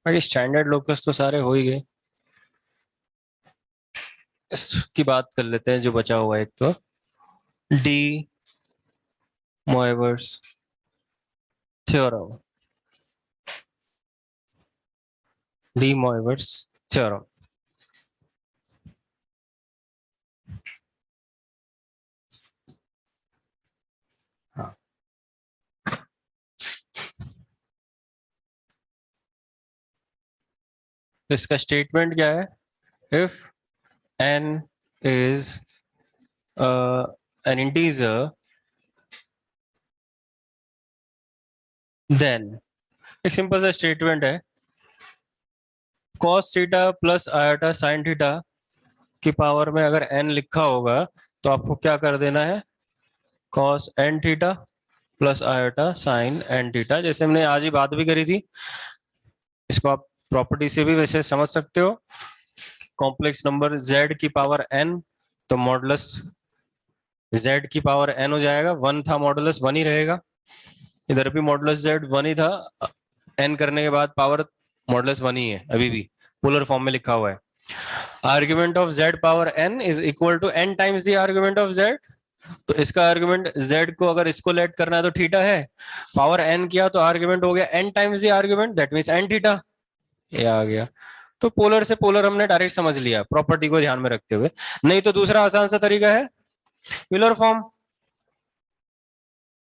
बाकी स्टैंडर्ड लोकस तो सारे हो ही गए। इसकी बात कर लेते हैं जो बचा हुआ है, एक तो De Moivre's theorem. De Moivre's theorem. हाँ, इसका स्टेटमेंट क्या है? If n is an integer, then एक सिंपल सा स्टेटमेंट है, cos theta plus iota sine theta की पावर में अगर n लिखा होगा तो आपको क्या कर देना है, cos n theta plus iota sine n theta, जैसे हमने आज ही बात भी करी थी। इसको आप प्रॉपर्टी से भी वैसे समझ सकते हो। कॉम्प्लेक्स नंबर z की पावर n, तो मॉडुलस z की पावर n हो जाएगा, वन था मॉडुलस वन ही रहेगा। इधर भी मॉडुलस z वन ही था, n करने के बाद पावर मॉडुलस वन ही है, अभी भी पोलर फॉर्म में लिखा हुआ है। Argument of z power n is equal to n times the argument of z। तो इसका आर्ग्यूमेंट z को अगर इसको लेट करना है तो थीटा है, पावर n किया तो आर्ग्यूमेंट हो गया n times the argument, that means n theta. ये आ गया। तो पोलर से पोलर हमने डायरेक्ट समझ लिया प्रॉपर्टी को ध्यान में रखते हुए। नहीं तो दूसरा आसान सा तरीका है व्हीलर फॉर्म।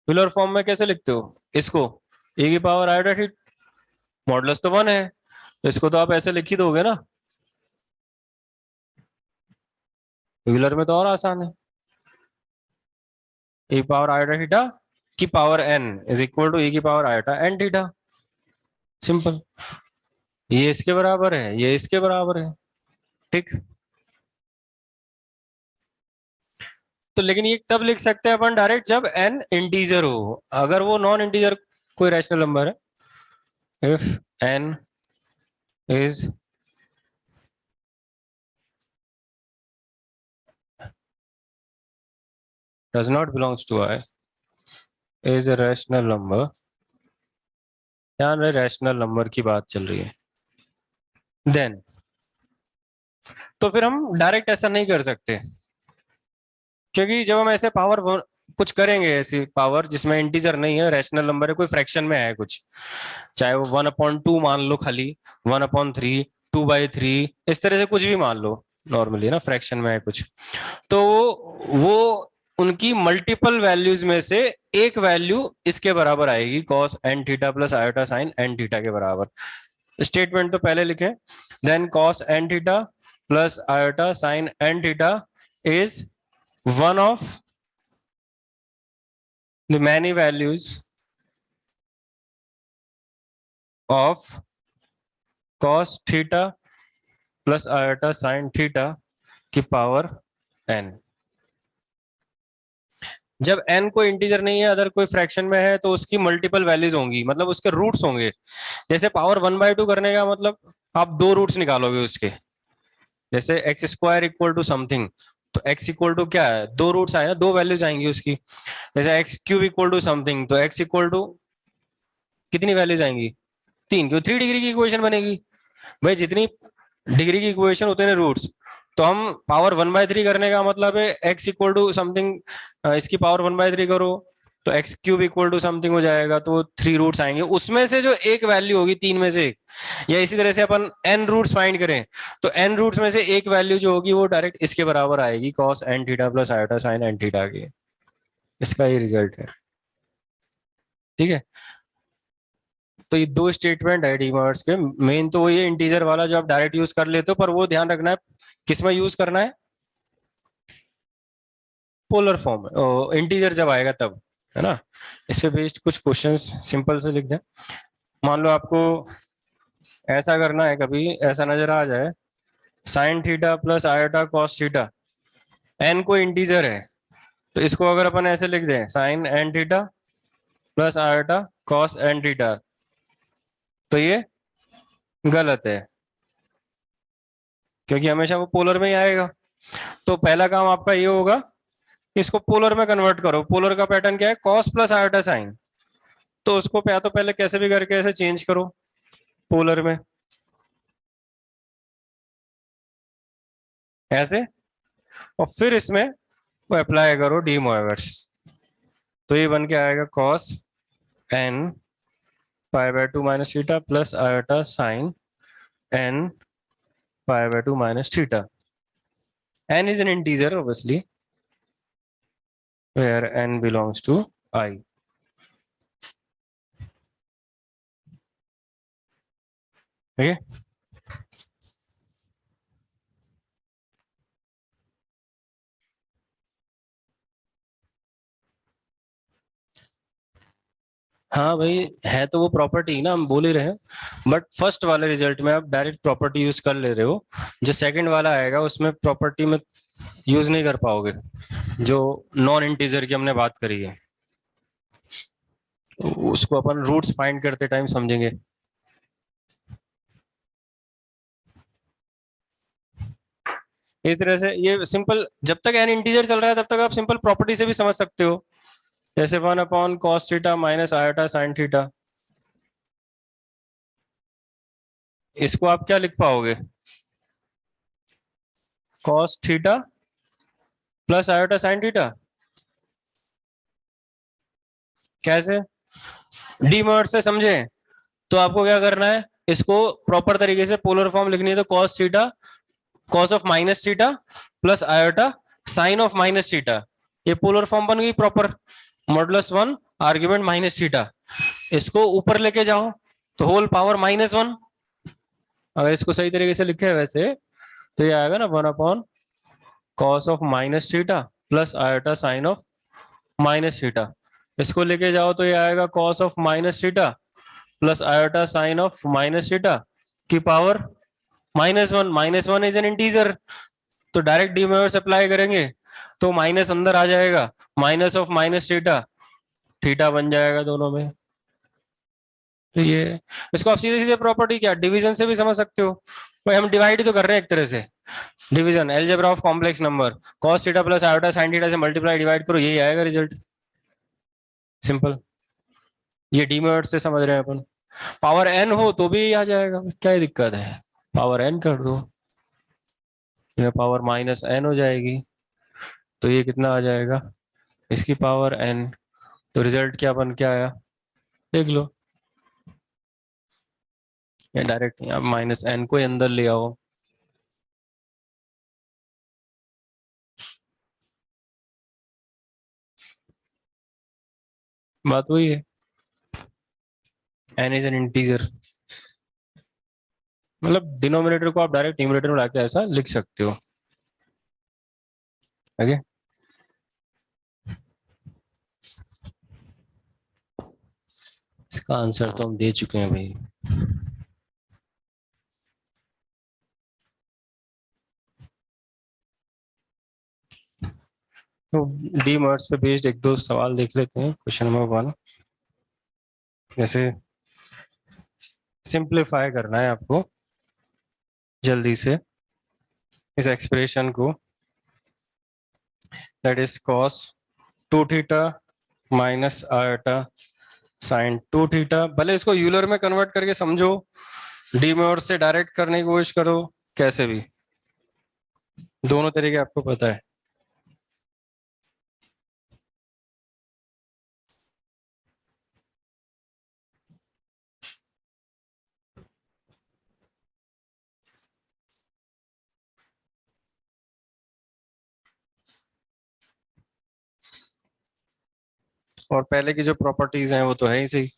व्हीलर फॉर्म में कैसे लिखते हो इसको, e की पावर आयोटा थीटा, मॉडुलस तो वन है, तो इसको तो आप ऐसे लिख ही दोगे ना। व्हीलर में तो और आसान है, e पावर आयोटा थीटा की power n is equal to e की power iota n theta. Simple. ये इसके बराबर है, ये इसके बराबर है, ठीक। तो लेकिन ये तब लिख सकते हैं अपन डायरेक्ट जब n इंटीजर हो। अगर वो नॉन इंटीजर कोई रैशनल नंबर है, if n is does not belongs to I is a rational number, ध्यान रहे रैशनल नंबर की बात चल रही है, देन तो फिर हम डायरेक्ट ऐसा नहीं कर सकते, क्योंकि जब हम ऐसे पावर कुछ करेंगे, ऐसी पावर जिसमें इंटीजर नहीं है, रैशनल नंबर है, कोई फ्रैक्शन में है कुछ, चाहे वो 1/2 मान लो, खाली 1/3, 2/3, इस तरह से कुछ भी मान लो, नॉर्मली ना फ्रैक्शन में है कुछ, तो वो उनकी मल्टीपल वैल्यूज में से एक वैल्यू इसके बराबर आएगी, cos n theta plus iota sine n theta के बराबर। स्टेटमेंट तो पहले लिखे, then cos n theta plus iota sine n theta is one of the many values of cos theta plus iota sine theta की पावर n। जब n कोई इंटीजर नहीं है, अदर कोई फ्रैक्शन में है, तो उसकी मल्टीपल वैल्यूज होंगी, मतलब उसके रूट्स होंगे। जैसे पावर 1/2 करने का मतलब आप दो रूट्स निकालोगे उसके, जैसे x square equal to something, तो एक्स इक्वल टू क्या है, दो रूट्स आए ना, दो वैल्यूज आएंगी उसकी। जैसे x cube equal to something, तो एक्स इक्वल टू कितनी वैल्यूज आएंगी, तीन, क्यों 3 डिग्री की इक्वेशन बनेगी। भाई जितनी डिग्री की इक्वेशन उतने रूट्स। तो हम पावर 1/3 करने का मतलब है एक्स इक्वल टू समथिंग, इसकी पावर 1/3 करो, तो x cube equal to something हो जाएगा, तो 3 रूट्स आएंगे, उसमें से जो एक वैल्यू होगी तीन में से एक। या इसी तरह से अपन एन रूट्स फाइंड करें, तो एन रूट्स में से एक वैल्यू जो होगी वो डायरेक्ट इसके बराबर आएगी, cos n theta plus iota sine n theta की। इसका ये रिजल्ट है। ठीक है, तो ये दो स्टेटमेंट है डीमर्स के। मेन तो वही है इंटीजर वाला जो आप डायरेक्ट यूज कर लेते हो, पर वो ध्यान रखना है किस में यूज करना है, पोलर फॉर्म में, इंटीजर जब आएगा तब, है ना। इस पे बेस्ड कुछ क्वेश्चंस सिंपल से लिख दें। मान लो आपको ऐसा करना है, कभी ऐसा नजर आ जाए, sine theta plus iota cos theta, n को इंटीजर है, तो इसको अगर अपन ऐसे लिख दें, sine n theta plus iota cos n theta, तो ये गलत है, क्योंकि हमेशा वो पोलर में ही आएगा। तो पहला काम आपका ये होगा, इसको पोलर में कन्वर्ट करो। पोलर का पैटर्न क्या है, कॉस प्लस आयोटा साइन, तो उसको या तो पहले कैसे भी करके ऐसे चेंज करो पोलर में, ऐसे, और फिर इसमें वो अप्लाई करो डी मोएवर्स, तो ये बन के आएगा cos n pi by 2 minus theta plus iota sine n pi by 2 minus theta. n is an integer obviously where n belongs to I। ठीक है, हाँ भाई, है तो वो प्रॉपर्टी ना, हम बोल ही रहे हैं, बट फर्स्ट वाले रिजल्ट में आप डायरेक्ट प्रॉपर्टी यूज कर ले रहे हो। जो सेकंड वाला आएगा उसमें प्रॉपर्टी में यूज नहीं कर पाओगे, जो नॉन इंटीजर की हमने बात करी है, उसको अपन रूट्स फाइंड करते टाइम समझेंगे। इस तरह से ये सिंपल, जब तक एन इंटीजर चल रहा है तब तक आप सिंपल प्रॉपर्टी से भी समझ सकते हो। जैसे 1/cos theta minus iota sine theta, इसको आप क्या लिख पाओगे, cos theta plus iota sine theta. कैसे, डीमर्ट से समझे, तो आपको क्या करना है, इसको प्रॉपर तरीके से पोलर फॉर्म लिखनी है, तो cos theta cos of minus theta plus iota sine of minus theta, ये पोलर फॉर्म बन गई proper, modulus 1 argument minus theta. इसको ऊपर लेके जाओ तो होल पावर -1। अगर इसको सही तरीके से लिखे वैसे, तो ये आएगा ना 1 cos of minus theta plus iota sine of minus theta. इसको लेके जाओ तो ये आएगा cos of minus theta plus iota sine of minus theta की पावर -1। -1 इज एन इंटीजर, तो डायरेक्ट डीमोवर्स अप्लाई करेंगे तो माइनस अंदर आ जाएगा, minus of minus theta, theta बन जाएगा दोनों में। तो ये, इसको आप सीधे सीधे प्रॉपर्टी क्या डिवीजन से भी समझ सकते हो। भाई हम डिवाइड तो कर रहे हैं एक तरह से, division algebra of complex number, cos theta plus iota sine theta से मल्टीप्लाई डिवाइड करो, यही आएगा रिजल्ट, सिंपल। ये डीमोवर्स से समझ रहे हैं अपन। पावर n हो तो भी आ जाएगा, क्या दिक्कत है, पावर n कर दो, ये पावर -n हो जाएगी, तो ये कितना आ जाएगा, इसकी पावर n, तो रिजल्ट क्या बन के आया देख लो। या डायरेक्ट यहाँ -n को ही अंदर ले आओ, बात वही है, n इज एन इंटीजर, मतलब डिनोमिनेटर को आप डायरेक्ट न्यूमरेटर में लाके ऐसा लिख सकते हो। ओके, इसका आंसर तो हम दे चुके हैं भाई। तो डी मर्ट्स पे बेस्ड एक दो सवाल देख लेते हैं। क्वेश्चन नंबर 1, जैसे सिंप्लीफाई करना है आपको जल्दी से, इस एक्सप्रेशन को, that is cos 2 theta minus iota sign 2 theta. भले इसको यूलर में कन्वर्ट करके समझो, डी मेथड से डायरेक्ट करने की कोशिश करो, कैसे भी, दोनों तरीके आपको पता है। और पहले की जो प्रॉपर्टीज हैं वो तो है ही सही।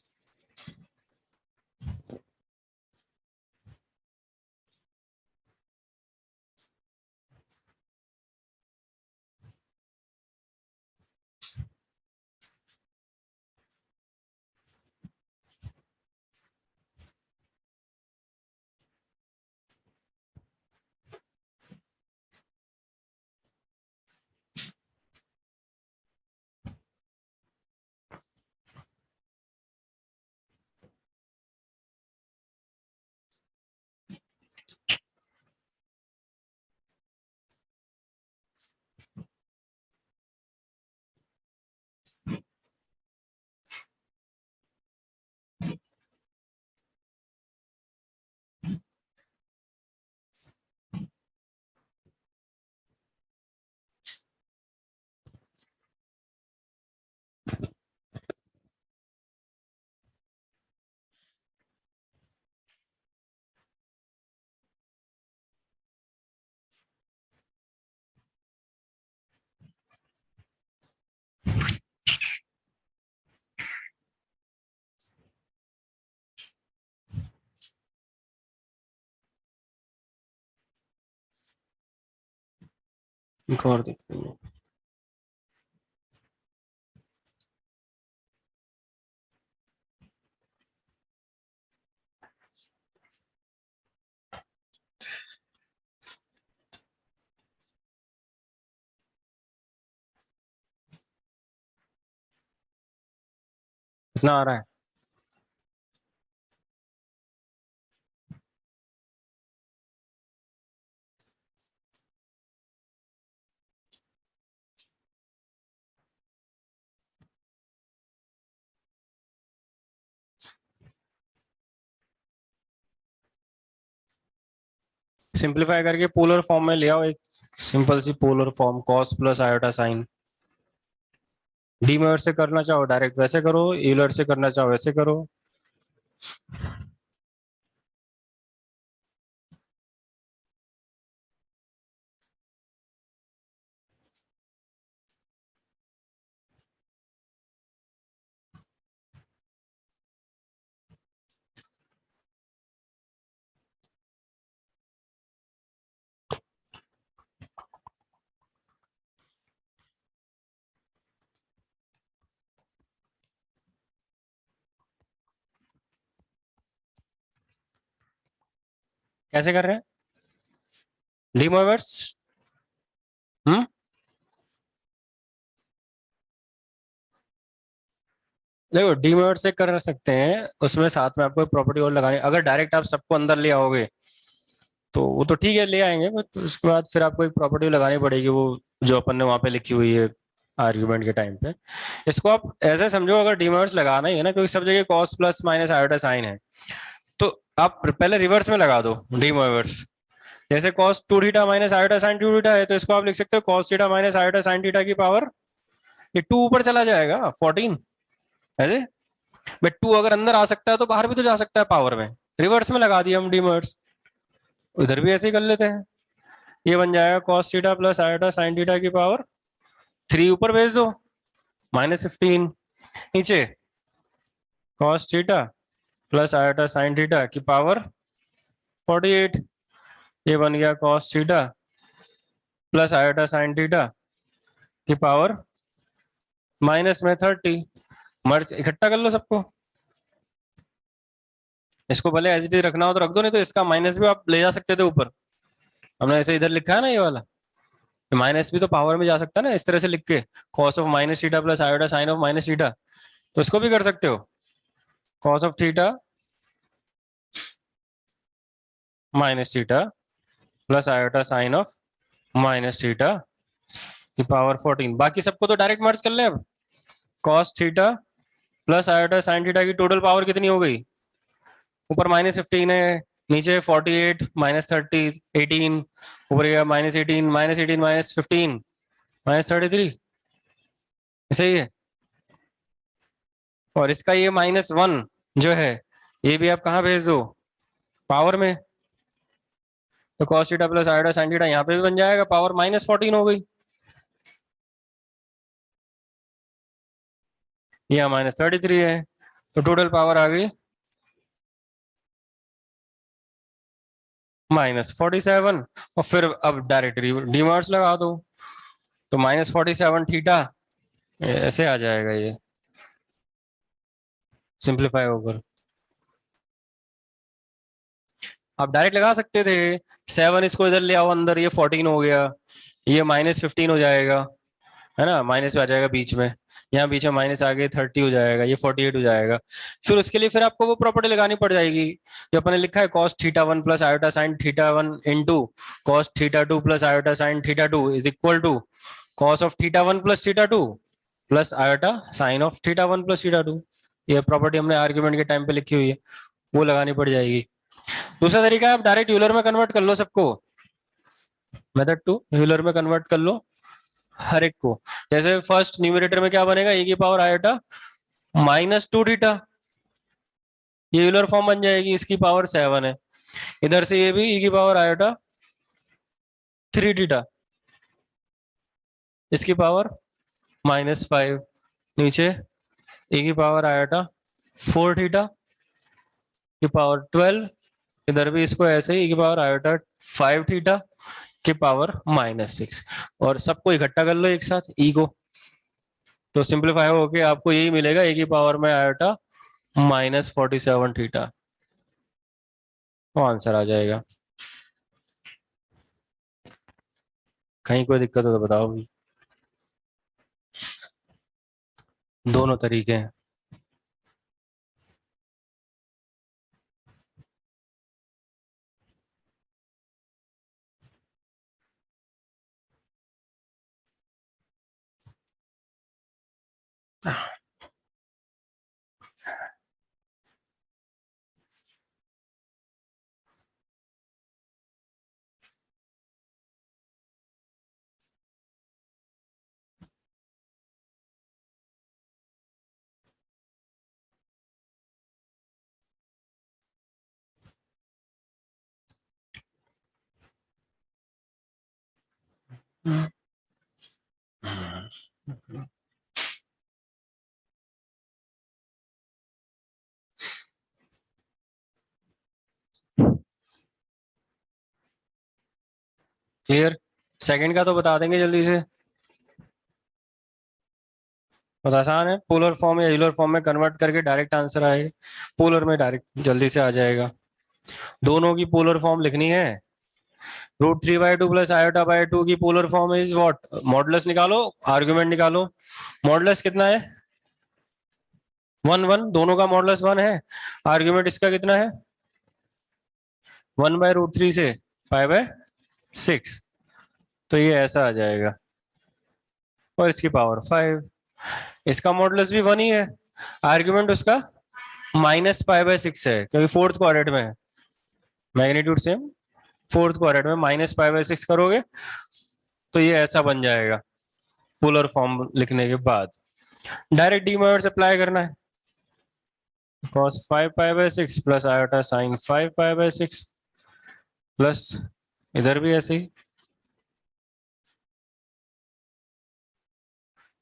एक और देखते हैं। कितना आ रहा है? सिंप्लीफाई करके पोलर फॉर्म में ले आओ, एक सिंपल सी polar form, cos plus iota sine. डी मेथड से करना चाहो डायरेक्ट वैसे करो, यूलर से करना चाहो वैसे करो। कैसे कर रहे हैं डी मेथड्स? हम्म, देखो डी मेथड से कर सकते हैं, उसमें साथ में आपको प्रॉपर्टी और लगानी। अगर डायरेक्ट आप सबको अंदर ले आओगे तो वो तो ठीक है, ले आएंगे, बट उसके बाद फिर आपको एक प्रॉपर्टी लगानी पड़ेगी, वो जो अपन ने वहां पे लिखी हुई है आर्ग्यूमेंट के टाइम पे। इसको आप ऐसे समझो, अगर डीमर्स लगाना ही है ना, क्योंकि सब जगह cos plus minus iota sign है, तो आप पहले रिवर्स में लगा दो डीमर्स। जैसे cos 2 theta minus iota sign 2 theta है, तो इसको आप लिख सकते हो cos theta minus iota sine theta की पावर, ये 2 ऊपर चला जाएगा 14 ऐसे। बट 2 अगर अंदर आ सकता है तो बाहर भी तो जा सकता है पावर में। रिवर्स में लगा दिया हम डीमर्स, उधर भी ऐसे ही कर लेते हैं। ये बन जाएगा cos theta plus iota sine theta की पावर 3 ऊपर भेज दो, -15 नीचे cos theta plus iota sine theta की पावर 48। ये बन गया cos theta plus iota sine theta की पावर माइनस में 30। मर्ज इकट्ठा कर लो सबको, इसको भले एज इट इज रखना हो तो रख दो, नहीं तो इसका माइनस भी आप ले जा सकते थे ऊपर। हमने ऐसे इधर लिखा है ना ये वाला, माइनस भी तो पावर में जा सकता है ना, इस तरह से लिख के cos of minus theta plus iota sine of minus theta, तो इसको भी कर सकते हो cos of theta minus theta plus iota sine of minus theta की पावर 14। बाकी सबको तो डायरेक्ट मर्ज कर ले अब। Cos theta plus iota sine theta की टोटल पावर कितनी हो गई? ऊपर -15 है, नीचे 48 -30 18, ऊपर गया -18 -18 -15 -33, सही है। और इसका ये -1 जो है ये भी आप कहाँ भेज दो? पावर में। तो cos theta plus iota sine theta यहाँ पे भी बन जाएगा, पावर -14 हो गई। यहाँ -33 है, तो टोटल पावर आ गई -47। और फिर अब डायरेक्ट डीमर्स लगा दो, तो -47 थीटा ऐसे आ जाएगा ये, सिंप्लीफाई होकर। आप डायरेक्ट लगा सकते थे 7, इसको इधर ले आओ अंदर, ये 14 हो गया, ये -15 हो जाएगा, है ना, माइनस आ जाएगा बीच में, यहाँ बीच में माइनस आ गए 30 हो जाएगा, ये 48 हो जाएगा। फिर उसके लिए फिर आपको वो प्रॉपर्टी लगानी पड़ जाएगी जो अपने लिखा है, cos θ1 plus iota sine θ1 into cos θ2 plus iota sine θ2 is equal to cos of θ1 plus θ2 plus iota sine of θ1 plus θ2। ये प्रॉपर्टी हमने आर्ग्यूमेंट के टाइम पे लिखी हुई है, वो लगानी पड़ जाएगी। दूसरा तरीका है, आप डायरेक्ट यूलर में कन्वर्ट कर लो सबको, मेथड 2 यूलर में कन्वर्ट कर लो हर एक को। जैसे फर्स्ट न्यूमरेटर में क्या बनेगा, e की पावर आयोटा -2 थीटा, ये यूलर फॉर्म बन जाएगी, इसकी पावर 7 है। इधर से ये भी e की पावर आयोटा 3 थीटा, इसकी पावर -5, नीचे e की पावर आयोटा 4 थीटा की पावर 12, इधर भी इसको ऐसे ही e की पावर आयोटा 5 थीटा की पावर -6, और सबको इकट्ठा कर लो एक साथ e को, तो सिंप्लीफाई होके आपको यही मिलेगा, e की पावर में आयोटा -47 थीटा, तो आंसर आ जाएगा। कहीं कोई दिक्कत हो तो बताओ भी। दोनों तरीके हैं। क्लियर? सेकंड का तो बता देंगे जल्दी से, बहुत आसान है, पोलर फॉर्म या यूलर फॉर्म में कन्वर्ट करके डायरेक्ट आंसर आएगा, पोलर में डायरेक्ट जल्दी से आ जाएगा। दोनों की पोलर फॉर्म लिखनी है, √3/2 प्लस आयोटा बाय 2 की polar form is what, modulus निकालो, आर्गुमेंट निकालो, मॉडुलस कितना है 1 1, दोनों का मॉडुलस 1 है, आर्गुमेंट इसका कितना है 1/√3 से π/6, तो ये ऐसा आ जाएगा, और इसकी पावर 5, इसका मॉडुलस भी 1 ही है, आर्गुमेंट उसका -π/6 है, क्योंकि फोर्थ क्वाड्रेंट में है, मैग्नीट्यूड सेम, फोर्थ क्वाड्रेंट में -π/6 करोगे तो ये ऐसा बन जाएगा पोलर फॉर्म लिखने के बाद। डायरेक्ट डी मेथड अप्लाई करना है, cos 5π/6 plus iota sine 5π/6 plus इधर भी ऐसे ही,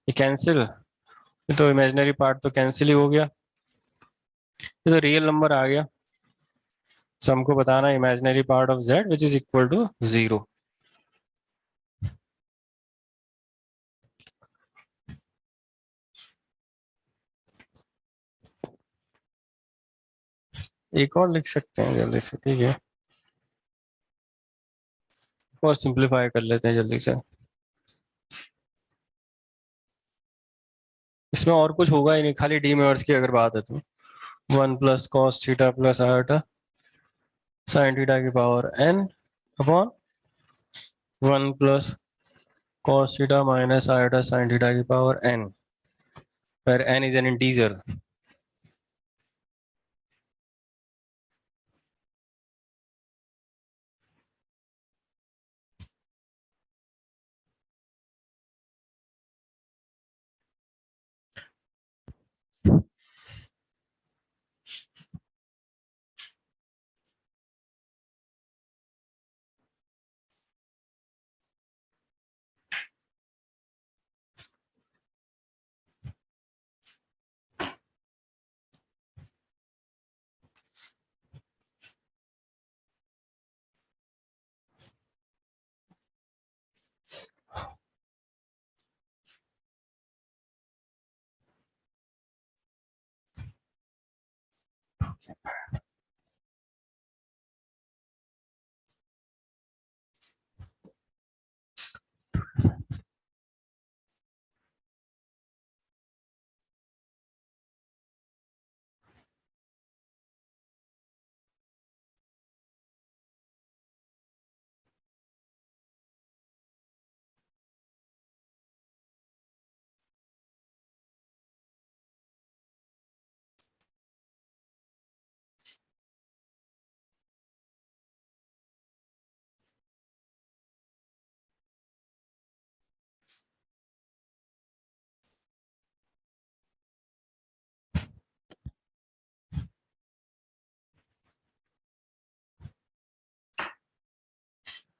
ये कैंसिल, ये तो इमेजिनरी पार्ट तो कैंसिल ही हो गया, ये तो रियल नंबर आ गया, सो हमको बताना imaginary part of z which is equal to 0। एक और लिख सकते हैं जल्दी से, ठीक है, और सिंप्लीफाई कर लेते हैं जल्दी से, इसमें और कुछ होगा ही नहीं, खाली डी मेथड्स की अगर बात है तो 1 plus cos theta plus iota sine theta की power n upon 1 plus cos theta minus iota sin theta की power n, where n is an integer.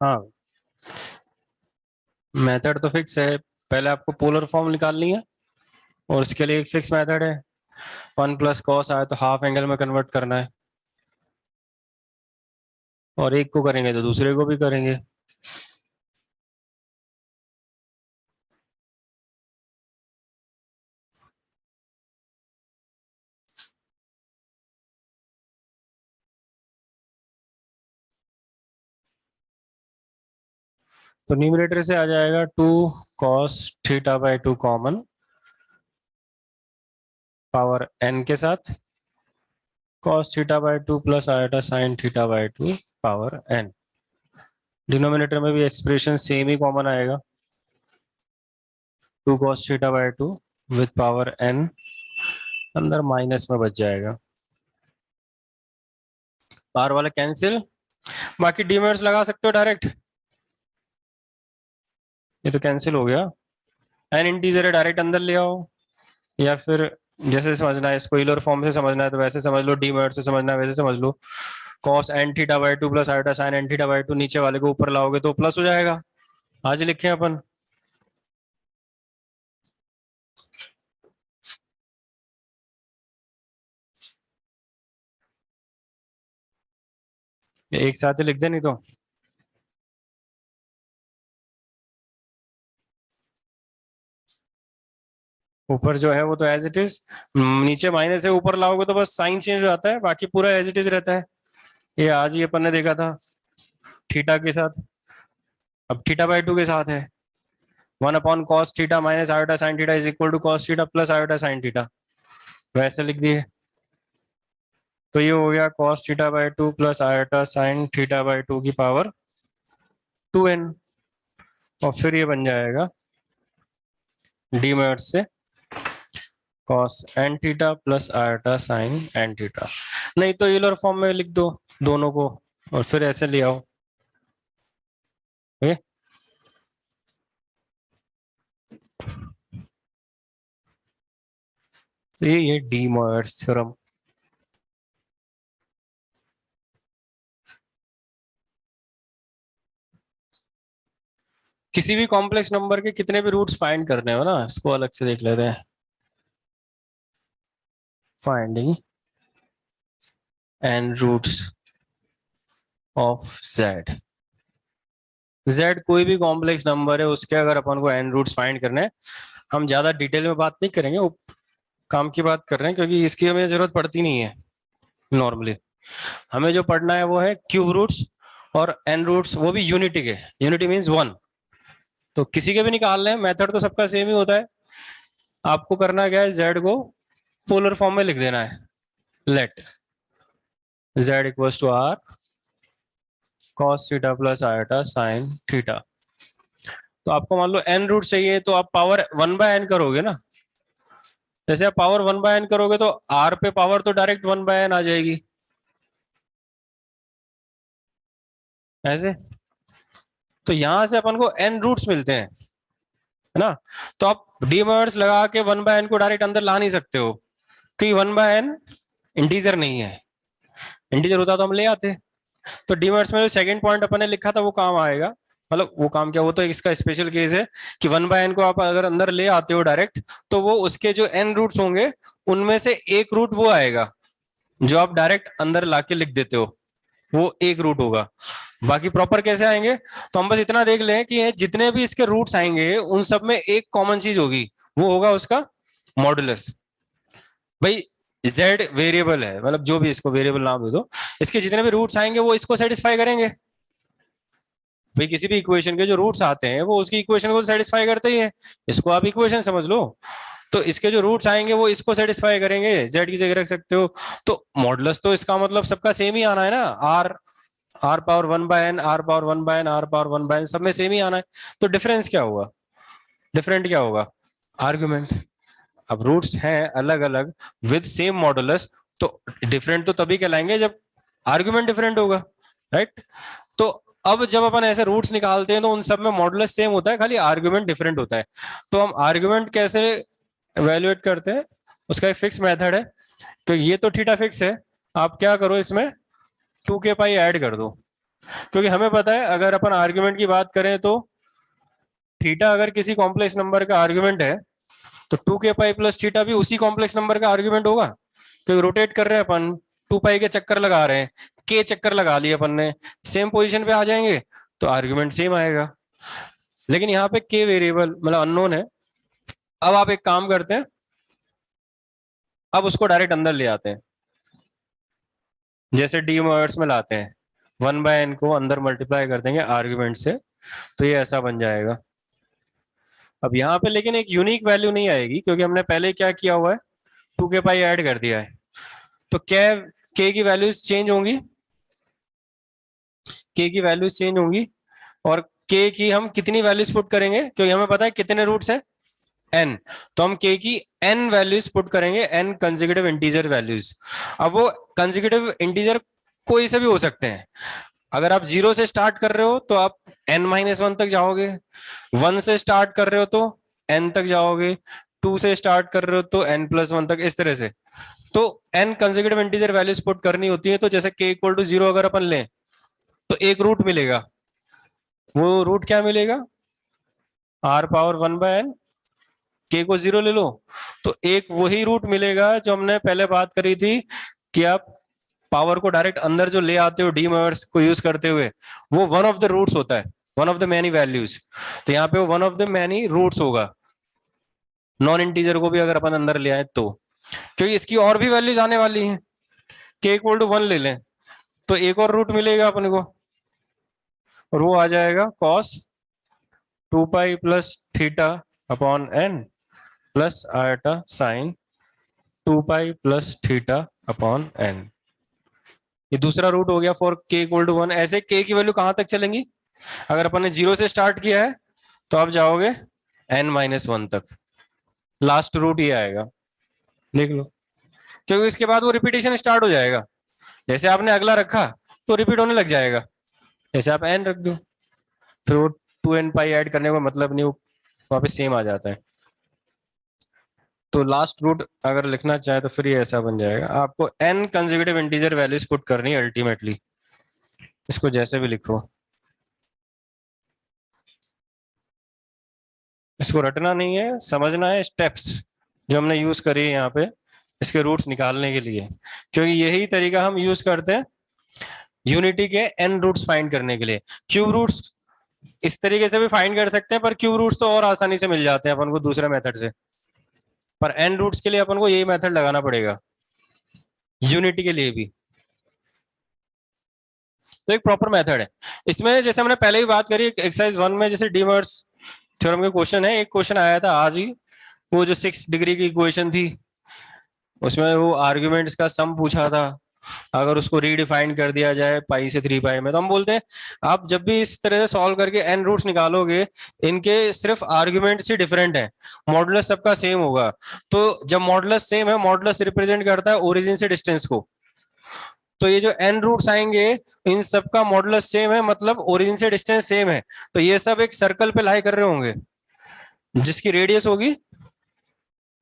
हाँ, मेथड तो फिक्स है, पहले आपको पोलर फॉर्म निकालनी है और इसके लिए एक फिक्स मेथड है, 1 प्लस कॉस आए तो हाफ एंगल में कन्वर्ट करना है, और एक को करेंगे तो दूसरे को भी करेंगे। तो न्यूमरेटर से आ जाएगा 2 cos theta by 2 common, power n के साथ cos theta by 2 plus iota sin theta by 2 power n। Denominator में भी एक्सप्रेशन सेम ही कॉमन आएगा, 2 cos theta by 2 with power n, अंदर माइनस में बच जाएगा, बाहर वाला कैंसिल, बाकी डीमेरिट्स लगा सकते हो डायरेक्ट, ये तो कैंसिल हो गया, n इंटीजर है डायरेक्ट अंदर ले आओ, या फिर जैसे समझना है, इसको यूलर फॉर्म से समझना है तो वैसे समझ लो, डीमेरिट से समझना है वैसे समझ लो, cos n theta by 2 plus iota sin n theta by 2, नीचे वाले को ऊपर लाओगे तो प्लस हो जाएगा, आज लिखे अपन। एक साथ ही लिख दे, नहीं तो ऊपर जो है वो तो एज इट इज, नीचे माइनस है, ऊपर लाओगे तो बस साइन चेंज हो जाता है, बाकी पूरा एज इट इज रहता है। ये आज ही अपन ने देखा था थीटा के साथ, अब थीटा बाई 2 के साथ है, 1 upon cos theta minus iota sine theta is equal to cos theta plus iota sine theta, वैसे लिख दिए, तो ये हो गया cos theta by 2 plus iota sine theta by 2 की पावर 2n, और फिर ये बन जाएगा डीमेरिट से cos n theta plus iota sine n theta, नहीं तो यूलर फॉर्म में लिख दो दोनों को और फिर ऐसे ले आओ। ओके, तो ये डी मोयर्स थ्योरम। किसी भी कॉम्प्लेक्स नंबर के कितने भी रूट्स फाइंड करने हो ना, इसको अलग से देख लेते हैं, finding n roots of z, z कोई भी कॉम्प्लेक्स नंबर है उसके अगर अपन को एन रूट्स फाइंड करने हैं, हम ज्यादा डिटेल में बात नहीं करेंगे, वो काम की बात कर रहे हैं क्योंकि इसकी हमें जरूरत पड़ती नहीं है नॉर्मली, हमें जो पढ़ना है वो है क्यूब रूट्स और एन रूट्स, वो भी यूनिटी के, यूनिटी मींस 1, तो किसी के भी निकाल लें, मेथड तो सबका सेम ही होता है, आपको करना क्या है, z को पोलर फॉर्म में लिख देना है, let z equals to r cos theta plus iota sin theta, तो आपको मान लो n रूट चाहिए तो आप पावर 1/n करोगे ना। जैसे आप पावर 1/n करोगे तो r पे पावर तो डायरेक्ट 1/n आ जाएगी ऐसे। तो यहां से अपन को n रूट्स मिलते हैं, है ना। तो आप डीमर्स लगा के 1/n को डायरेक्ट अंदर ला नहीं सकते हो, क्योंकि 1/n इंटीजर नहीं है। इंटीजर होता तो हम ले आते। तो डीमर्स में जो सेकंड पॉइंट अपन ने लिखा था वो काम आएगा। मतलब वो काम क्या, वो तो इसका स्पेशल केस है कि 1/n को आप अगर अंदर ले आते हो डायरेक्ट, तो वो उसके जो n रूट्स होंगे उनमें से एक रूट वो आएगा जो आप डायरेक्ट अंदर लाके लिख देते हो, वो एक रूट होगा। बाकी प्रॉपर कैसे आएंगे, तो हम बस इतना देख लें कि ये जितने भी इसके रूट्स आएंगे उन सब में एक कॉमन चीज होगी, वो होगा उसका मॉडुलस। भाई z वेरिएबल है, मतलब जो भी इसको वेरिएबल नाम दे दो, इसके जितने भी रूट्स आएंगे वो इसको सेटिस्फाई करेंगे। भाई किसी भी इक्वेशन के जो रूट्स आते हैं वो उसकी इक्वेशन को सेटिस्फाई करते ही है, इसको आप इक्वेशन समझ लो। तो इसके जो रूट्स आएंगे वो इसको सेटिस्फाई करेंगे, z की जगह रख सकते हो। तो मॉडुलस तो इसका मतलब सबका सेम ही आना है ना, r power 1/n, r power 1/n, r power 1/n, सब में सेम ही आना है। तो डिफरेंस क्या होगा, डिफरेंट क्या होगा, आर्ग्यूमेंट। अब रूट्स हैं अलग अलग विद सेम मॉडुलस, तो डिफरेंट तो तभी कहलाएंगे जब आर्ग्यूमेंट डिफरेंट होगा, राइट। तो अब जब अपन ऐसे रूट्स निकालते हैं तो उन सब में मॉडुलस सेम होता है, खाली आर्ग्यूमेंट डिफरेंट होता है। तो हम आर्ग्यूमेंट कैसे एवेल्युएट करते हैं, उसका एक फिक्स मेथड है। तो ये तो थीटा फिक्स है, आप क्या करो इसमें 2k पाई ऐड कर दो, क्योंकि हमें पता है अगर अपन आर्ग्यूमेंट की बात करें तो थीटा अगर किसी कॉम्प्लेक्स नंबर का आर्ग्यूमेंट है तो 2k पाई प्लस थीटा भी उसी कॉम्प्लेक्स नंबर का आर्ग्यूमेंट होगा, क्योंकि रोटेट कर रहे हैं अपन, 2 पाई के चक्कर लगा रहे हैं, के चक्कर लगा लिए अपन ने, सेम पोजीशन पे आ जाएंगे तो आर्ग्यूमेंट सेम आएगा। लेकिन यहाँ पे के वेरिएबल मतलब अननोन है। अब आप एक काम करते हैं, अब उसको डायरेक्ट अंदर ले आते हैं, जैसे डी वर्ड्स में लाते हैं, 1/n को अंदर मल्टीप्लाई कर देंगे आर्ग्यूमेंट से, तो ये ऐसा बन जाएगा। अब यहाँ पे लेकिन एक यूनिक वैल्यू नहीं आएगी, क्योंकि हमने पहले क्या किया हुआ है, 2k पाई ऐड कर दिया है। तो क्या के की वैल्यूज चेंज होंगी, के की वैल्यूज चेंज होंगी, और के की हम कितनी वैल्यूज पुट करेंगे, क्योंकि हमें पता है कितने रूट्स हैं, n। तो हम k की n वैल्यूज पुट करेंगे, n कंसेक्यूटिव इंटीजर वैल्यूज। अब वो कंसेक्यूटिव इंटीजर कोई से भी हो सकते हैं। अगर आप 0 से स्टार्ट कर रहे हो तो आप n-1 तक जाओगे, 1 से स्टार्ट कर रहे हो तो n तक जाओगे, 2 से स्टार्ट कर रहे हो तो n+1 तक, इस तरह से। तो n consecutive integer values put करनी होती है। तो जैसे k इक्वल टू 0 अगर अपन लें तो एक रूट मिलेगा, वो रूट क्या मिलेगा, r पावर 1/n, k को 0 ले लो तो एक वही रूट मिलेगा जो हमने पहले बात करी थी कि आप पावर को डायरेक्ट अंदर जो ले आते हो डीमर्स को यूज करते हुए, वो वन ऑफ द रूट्स होता है, one of the many values. तो यहाँ पे वो one of the many roots होगा, नॉन इंटीजर को भी अगर अपन अंदर ले आए तो, क्योंकि इसकी और भी वैल्यूज आने वाली हैं। k इक्वल टू 1 ले लें तो एक और रूट मिलेगा अपने को, और वो आ जाएगा cos 2 pi plus theta upon n plus iota sine 2 pi plus theta upon n। ये दूसरा रूट हो गया फॉर k इक्वल टू 1। ऐसे k की वैल्यू कहां तक चलेंगी, अगर अपन ने 0 से स्टार्ट किया है तो आप जाओगे n-1 तक, लास्ट रूट ये आएगा, देख लो। क्योंकि इसके बाद वो रिपीटेशन स्टार्ट हो जाएगा, जैसे आपने अगला रखा तो रिपीट होने लग जाएगा, जैसे आप n रख दो फिर वो 2n पाई ऐड करने का मतलब नहीं, वहां पे सेम आ जाता है। तो लास्ट रूट अगर लिखना चाहे तो फिर ये ऐसा बन जाएगा, आपको n consecutive integer values put करनी है अल्टीमेटली, इसको जैसे भी लिखो, इसको रटना नहीं है, समझना है स्टेप्स जो हमने यूज करी है यहाँ पे इसके रूट्स निकालने के लिए, क्योंकि यही तरीका हम यूज करते हैं यूनिटी के n रूट्स फाइंड करने के लिए। क्यूब रूट्स इस तरीके से भी फाइंड कर सकते हैं, पर क्यूब रूट्स तो और आसानी से मिल जाते हैं अपन को दूसरे मेथड से, पर n रूट्स के लिए अपन को यही मेथड लगाना पड़ेगा यूनिटी के लिए भी। तो एक प्रॉपर मेथड है इसमें, जैसे हमने पहले ही बात करी एक्सरसाइज 1 में, जैसे डीमर्स थ्योरम के क्वेश्चन है, एक क्वेश्चन आया था आज ही, वो जो 6 डिग्री की इक्वेशन थी उसमें वो आर्ग्यूमेंट्स का सम पूछा था, अगर उसको रीडिफाइन कर दिया जाए पाई से 3 पाई में, तो हम बोलते हैं आप जब भी इस तरह से सॉल्व करके एन रूट्स निकालोगे, इनके सिर्फ आर्ग्यूमेंट्स ही डिफरेंट है, मॉडुलस सबका सेम होगा। तो जब मॉडुलस सेम है, मॉडुलस रिप्रेजेंट करता है ओरिजिन से डिस्टेंस को, तो ये जो एन रूट्स आएंगे इन सबका मॉडुलस सेम है, मतलब ओरिजिन से डिस्टेंस सेम है। तो ये सब एक सर्कल पे लाई कर रहे होंगे जिसकी रेडियस होगी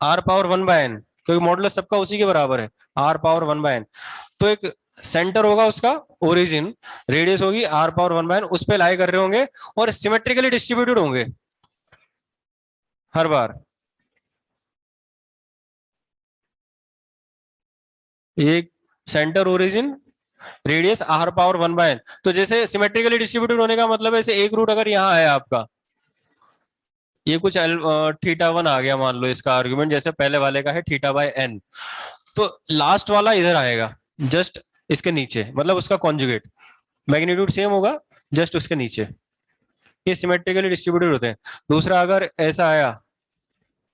आर पावर 1/n, क्योंकि मॉडुलस सबका उसी के बराबर है, आर पावर 1/n। तो एक सेंटर होगा उसका ओरिजिन, रेडियस होगी आर पावर 1/n, उस पे लाई कर रहे होंगे और सिमेट्रिकली डिस्ट्रीब्यूटेड होंगे हर बार। एक centre origin radius r power 1/n। तो जैसे सिमेट्रिकली डिस्ट्रीब्यूटेड होने का मतलब है, जैसे एक रूट अगर यहाँ है आपका, ये कुछ θ1 आ गया मान लो, इसका आर्गुमेंट जैसे पहले वाले का है θ/n, तो लास्ट वाला इधर आएगा जस्ट इसके नीचे, मतलब उसका कॉन्जुगेट, मैग्नीट्यूड सेम होगा जस्ट उसके नीचे। ये सिमेट्रिकली डिस्ट्रीब्यूटेड होते हैं। दूसरा अगर ऐसा आया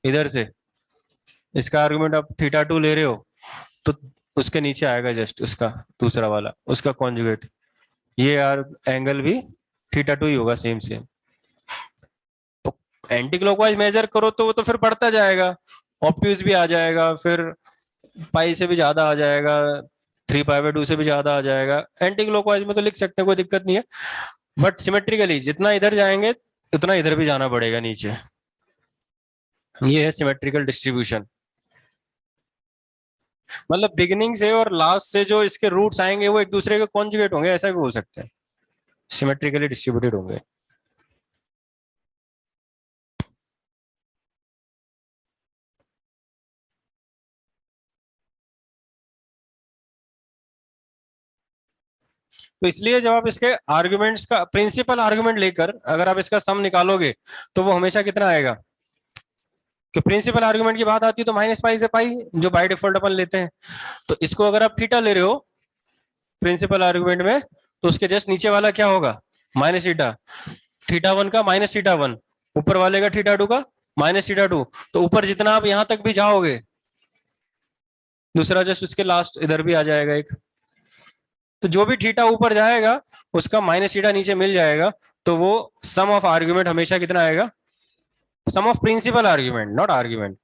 इधर से, इसका आर्गुमेंट आप θ2 ले रहे हो, तो उसके नीचे आएगा जस्ट उसका दूसरा वाला, उसका कॉन्जुगेट। ये यार एंगल भी θ2 ही होगा, सेम सेम। तो एंटी क्लॉकवाइज मेजर करो तो वो तो फिर बढ़ता जाएगा, ऑप्ट्यूज भी आ जाएगा, फिर पाई से भी ज्यादा आ जाएगा, 3π/2 से भी ज्यादा आ जाएगा। एंटी क्लॉकवाइज में तो लिख सकते हैं, कोई दिक्कत नहीं है, बट सिमेट्रिकली जितना इधर जाएंगे उतना इधर भी जाना पड़ेगा नीचे। ये है सिमेट्रिकल डिस्ट्रीब्यूशन, मतलब बिगिनिंग से और लास्ट से जो इसके रूट्स आएंगे वो एक दूसरे के कॉन्जुगेट होंगे, ऐसा भी बोल सकते हैं, सिमेट्रिकली डिस्ट्रीब्यूटेड होंगे। तो इसलिए जब आप इसके आर्गुमेंट्स का प्रिंसिपल आर्गुमेंट लेकर अगर आप इसका सम निकालोगे तो वो हमेशा कितना आएगा, कि प्रिंसिपल आर्गुमेंट की बात आती है तो -π से पाई जो बाय डिफॉल्ट अपन लेते हैं। तो इसको अगर आप थीटा ले रहे हो प्रिंसिपल आर्गुमेंट में, तो उसके जस्ट नीचे वाला क्या होगा, -θ, θ1 का -θ1, ऊपर वाले का θ2 का -θ2। तो ऊपर जितना आप यहां तक भी जाओगे, दूसरा जस्ट उसके लास्ट इधर भी आ जाएगा एक, तो जो भी थीटा ऊपर जाएगा उसका -θ नीचे मिल जाएगा। तो वो सम ऑफ आर्ग्यूमेंट हमेशा कितना आएगा, sum of principal argument, not argument,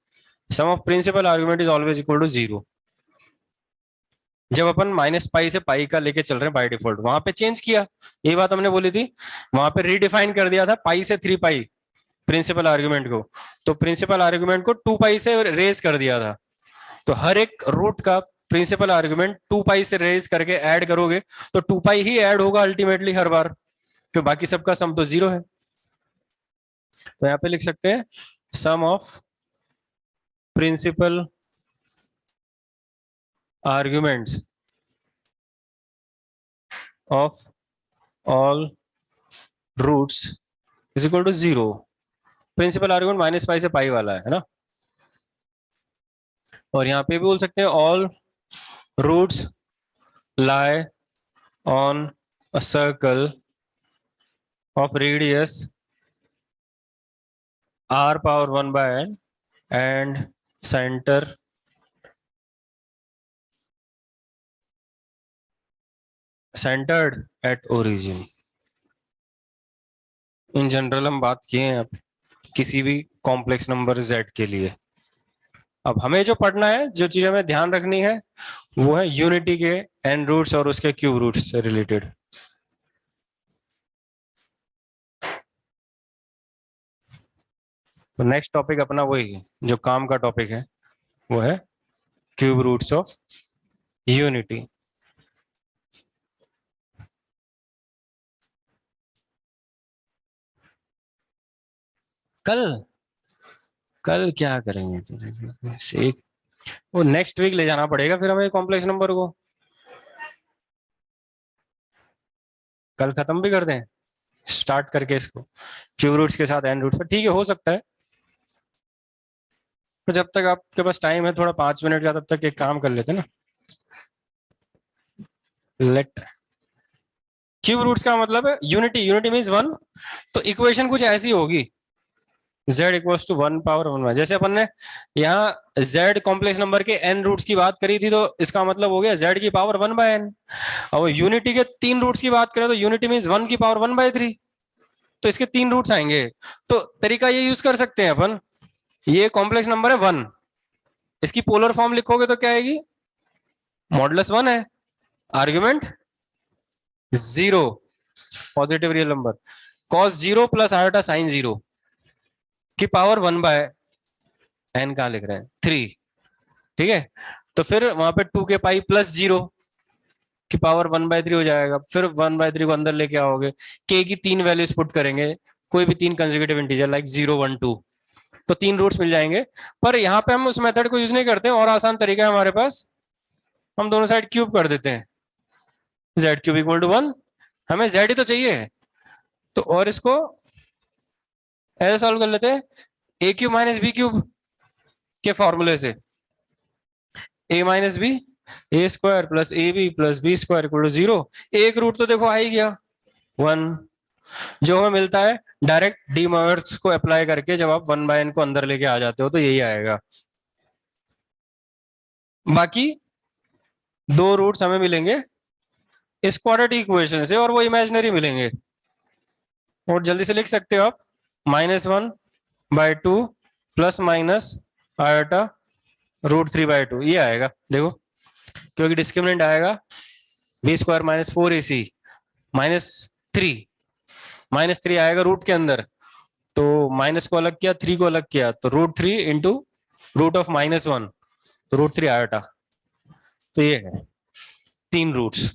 sum of principal argument is always equal to 0। जब अपन -π से पाई का लेके चल रहे हैं बाय डिफॉल्ट, वहां पे चेंज किया, ये बात हमने बोली थी, वहां पे रीडिफाइन कर दिया था पाई से 3π प्रिंसिपल आर्ग्यूमेंट को, तो प्रिंसिपल आर्ग्यूमेंट को 2π से रेज कर दिया था। तो हर एक रूट का प्रिंसिपल आर्ग्यूमेंट 2π से रेज करके ऐड करोगे तो 2π ही ऐड होगा अल्टीमेटली हर बार, तो बाकी सबका सम तो 0 है। तो यहाँ पे लिख सकते हैं sum of principal arguments of all roots is equal to 0। Principal argument -π से पाई वाला है ना। और यहाँ पे भी बोल सकते हैं all roots lie on a circle of radius r power 1/n and center centered at origin। In general हम बात किए हैं अब किसी भी कॉम्प्लेक्स नंबर z के लिए। अब हमें जो पढ़ना है, जो चीज हमें ध्यान रखनी है, वो है यूनिटी के n रूट्स और उसके क्यूब रूट्स से रिलेटेड। तो नेक्स्ट टॉपिक अपना वही है, जो काम का टॉपिक है, वो है क्यूब रूट्स ऑफ यूनिटी। कल कल क्या करेंगे, एक वो नेक्स्ट वीक ले जाना पड़ेगा फिर हमें कॉम्प्लेक्स नंबर को। कल खत्म भी कर दें स्टार्ट करके इसको क्यूब रूट्स के साथ एन रूट्स पर, ठीक है, हो सकता है। तो जब तक आपके पास टाइम है थोड़ा 5 मिनट का, तब तक एक काम कर लेते ना। लेट क्यूब रूट्स का मतलब है यूनिटी, यूनिटी मीन्स 1। तो इक्वेशन कुछ ऐसी होगी z इक्वल्स टू 1 पावर 1 जैसे अपन ने यहाँ z कॉम्प्लेक्स नंबर के n रूट्स की बात करी थी, तो इसका मतलब हो गया z की पावर 1/n। और यूनिटी के 3 रूट्स की बात करें तो यूनिटी मीन्स 1 की पावर 1/3, तो इसके 3 रूट्स आएंगे। तो तरीका ये यूज कर सकते हैं अपन, ये कॉम्प्लेक्स नंबर है 1, इसकी पोलर फॉर्म लिखोगे तो क्या आएगी, मॉडुलस 1 है, argument 0, positive real number, cos 0 plus iota sign 0 की पावर 1/n, कहां लिख रहे हैं 3, ठीक है। तो फिर वहां पे 2 के पाई प्लस 0 की पावर 1/3 हो जाएगा। फिर 1/3 को अंदर लेके आओगे, k की 3 वैल्यूज पुट करेंगे, कोई भी 3 कंसेक्यूटिव इंटीजर लाइक 0 1 2, तो 3 रूट्स मिल जाएंगे। पर यहाँ पे हम उस मेथड को यूज नहीं करते, और आसान तरीका है हमारे पास, हम दोनों साइड क्यूब कर देते हैं, z क्यूब इक्वल टू 1, हमें z ही तो चाहिए। तो और इसको ऐसे सॉल्व कर लेते हैं, a cube minus b cube के फॉर्मूले से, a minus b a square plus a b plus b square equal to 0। एक रूट तो देखो आ ही गया 1, जो हमें मिलता है डायरेक्ट डी मोइट्स को अप्लाई करके, जब आप 1/n को अंदर लेके आ जाते हो तो यही आएगा। बाकी 2 रूट्स हमें मिलेंगे इस क्वाड्रेटिक इक्वेशन से, और वो इमेजिनरी मिलेंगे, और जल्दी से लिख सकते हो आप, -1/2 प्लस माइनस आयोटा √3/2 ये आएगा देखो, क्योंकि डिस्क्रिमिनेंट आएगा बी स्क्वायर -4ac -3 आएगा रूट के अंदर, तो माइनस को अलग किया, 3 को अलग किया, तो √3 इंटू रूट ऑफ -1, तो √3 आयोटा। तो ये है 3 रूट्स,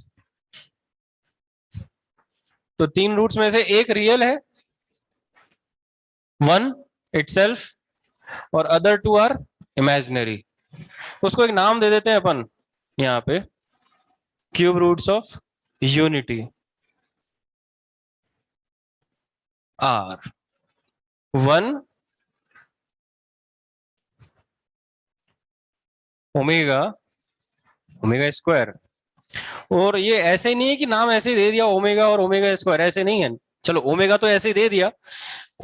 तो 3 रूट्स में से एक रियल है, 1 इटसेल्फ, और अदर 2 आर इमेजिनरी। उसको एक नाम दे देते हैं अपन यहाँ पे, cube roots of unity are 1 omega square. और ये ऐसे ही नहीं है कि नाम ऐसे ही दे दिया ओमेगा और ओमेगा स्क्वायर, ऐसे नहीं है। चलो ओमेगा तो ऐसे ही दे दिया,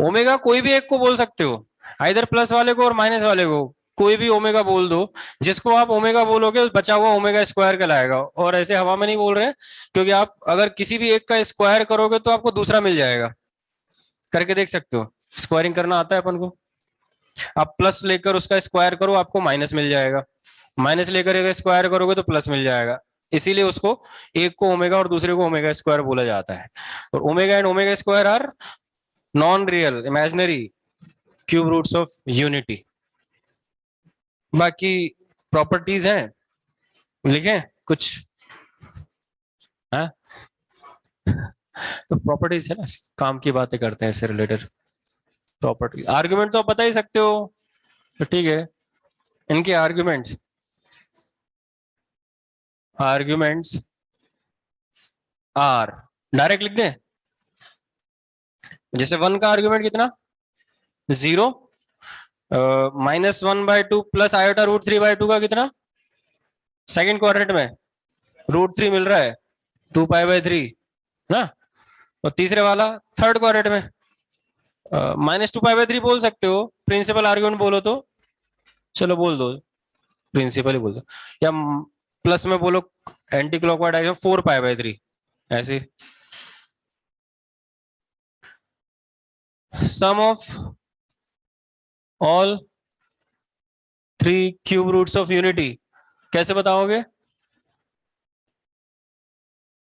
ओमेगा कोई भी एक को बोल सकते हो, आइदर प्लस वाले को और माइनस वाले को, कोई भी ओमेगा बोल दो, जिसको आप ओमेगा बोलोगे बचा हुआ ओमेगा स्क्वायर कहलाएगा। और ऐसे हवा में नहीं बोल रहे हैं, क्योंकि आप अगर किसी भी एक का स्क्वायर करोगे तो आपको दूसरा मिल जाएगा, करके देख सकते हो, स्क्वायरिंग करना आता है अपन को। आप प्लस लेकर उसका स्क्वायर करो आपको माइनस मिल जाएगा, माइनस लेकर एक स्क्वायर करोगे तो प्लस मिल जाएगा, इसीलिए उसको एक को ओमेगा और दूसरे को ओमेगा स्क्वायर बोला जाता है। और omega and omega square are non real imaginary cube roots of unity. बाकी प्रॉपर्टीज हैं, लिखें कुछ, हाँ तो प्रॉपर्टीज है ना, काम की बातें करते हैं इससे रिलेटेड। प्रॉपर्टी आर्ग्यूमेंट तो आप बता ही सकते हो, तो ठीक है, इनके आर्ग्यूमेंट्स आर डायरेक्ट लिख दें। जैसे 1 का आर्ग्यूमेंट कितना 0, -1/2 प्लस आयोटा √3/2 का कितना, सेकंड क्वाड्रेंट में √3 मिल रहा है, 2π/3 ना। और तीसरे वाला थर्ड क्वाड्रेंट में -2π/3 बोल सकते हो, प्रिंसिपल आर्ग्यूमेंट बोलो तो, चलो बोल दो, प्रिंसिपल ही बोल दो, या प्लस में बोलो एंटी क्लॉकवाइज डायरेक्शन 4π/3 ऐसे। Sum of all 3 cube roots of unity कैसे बताओगे,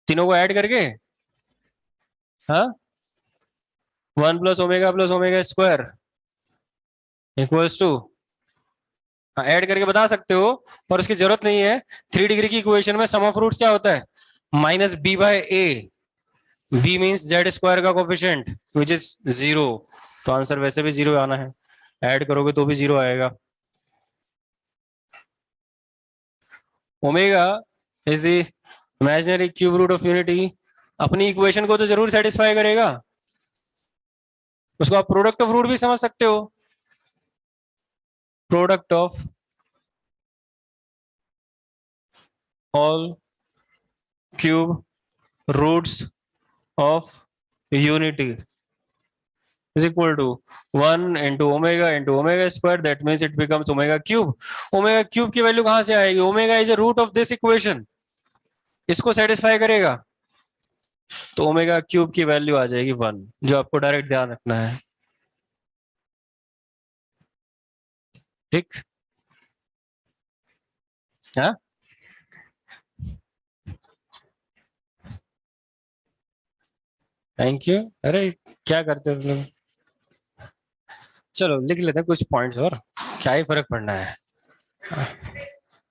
तीनों को ऐड करके, हाँ 1 plus omega square equals to, add करके बता सकते हो, और उसकी जरूरत नहीं है। 3 डिग्री की इक्वेशन में सम ऑफ रूट्स क्या होता है, -b/a, b means z square का कोफिशिएंट विच इज 0, तो आंसर वैसे भी 0 आना है, ऐड करोगे तो भी 0 आएगा। Omega is the imaginary cube root of unity, अपनी इक्वेशन को तो जरूर सेटिस्फाई करेगा, उसको आप प्रोडक्ट ऑफ रूट भी समझ सकते हो, product of all cube roots of unity is equal to 1 into omega square, that means it becomes omega cube. Omega cube की वैल्यू कहां से आएगी? Omega is a root of this equation. इसको सेटिस्फाई करेगा तो ओमेगा क्यूब की वैल्यू आ जाएगी 1, जो आपको डायरेक्ट ध्यान रखना है। ठीक, हाँ थैंक यू। अरे क्या करते हो लोग? चलो लिख लेते हैं कुछ पॉइंट्स और, क्या ही फर्क पड़ना है।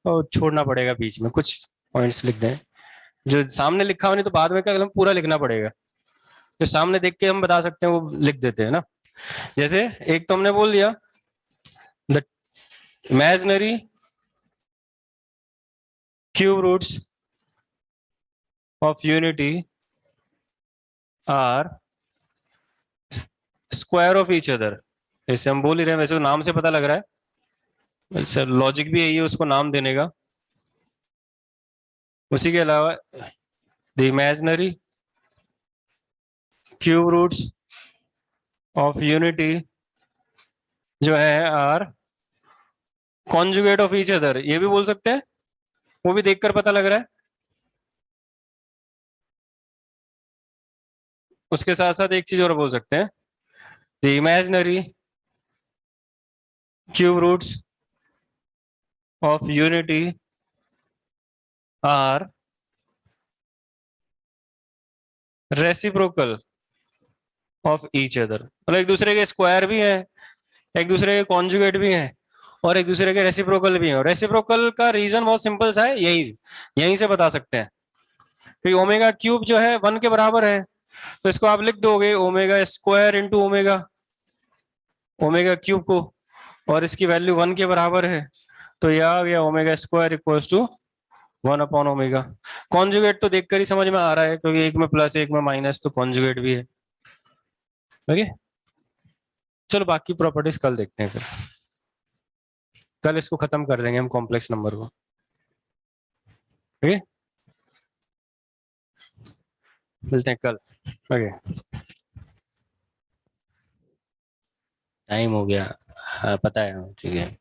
और छोड़ना पड़ेगा बीच में, कुछ पॉइंट्स लिख दें जो सामने लिखा हो, नहीं तो बाद में क्या हम पूरा लिखना पड़ेगा। जो सामने देख के हम बता सकते हैं वो लिख देते हैं ना। जैसे एक तो हमने बोल दिया the imaginary cube roots of unity are square of each other. ऐसे हम बोल ही रहे हैं, वैसे तो नाम से पता लग रहा है, सर लॉजिक भी यही है उसको नाम देने का। उसी के अलावा the imaginary cube roots of unity जो है are conjugate of each other, ये भी बोल सकते हैं, वो भी देखकर पता लग रहा है। उसके साथ साथ एक चीज और बोल सकते हैं, the imaginary cube roots of unity are reciprocal of each other. मतलब एक दूसरे के स्क्वायर भी है, एक दूसरे के कॉन्जुगेट भी है, और एक दूसरे के रेसिप्रोकल भी है। रेसिप्रोकल का रीजन बहुत सिंपल सा है, यहीं से बता सकते हैं। क्योंकि ओमेगा क्यूब जो है 1 के बराबर है, तो इसको आप लिख दोगे omega square into omega, omega cube को, और इसकी वैल्यू 1 के बराबर है, तो यह आ गया omega square equals to 1 upon omega. Conjugate तो देखकर ही समझ में आ रहा है, क्योंकि एक में प्लस एक में माइनस, तो कॉन्जुगेट भी है। ओके, चलो बाकी प्रॉपर्टीज कल देखते हैं फिर। कल इसको खत्म कर देंगे हम कॉम्प्लेक्स नंबर को। ओके, मिलते हैं कल। ओके, टाइम हो गया, हाँ, पता है, ठीक है।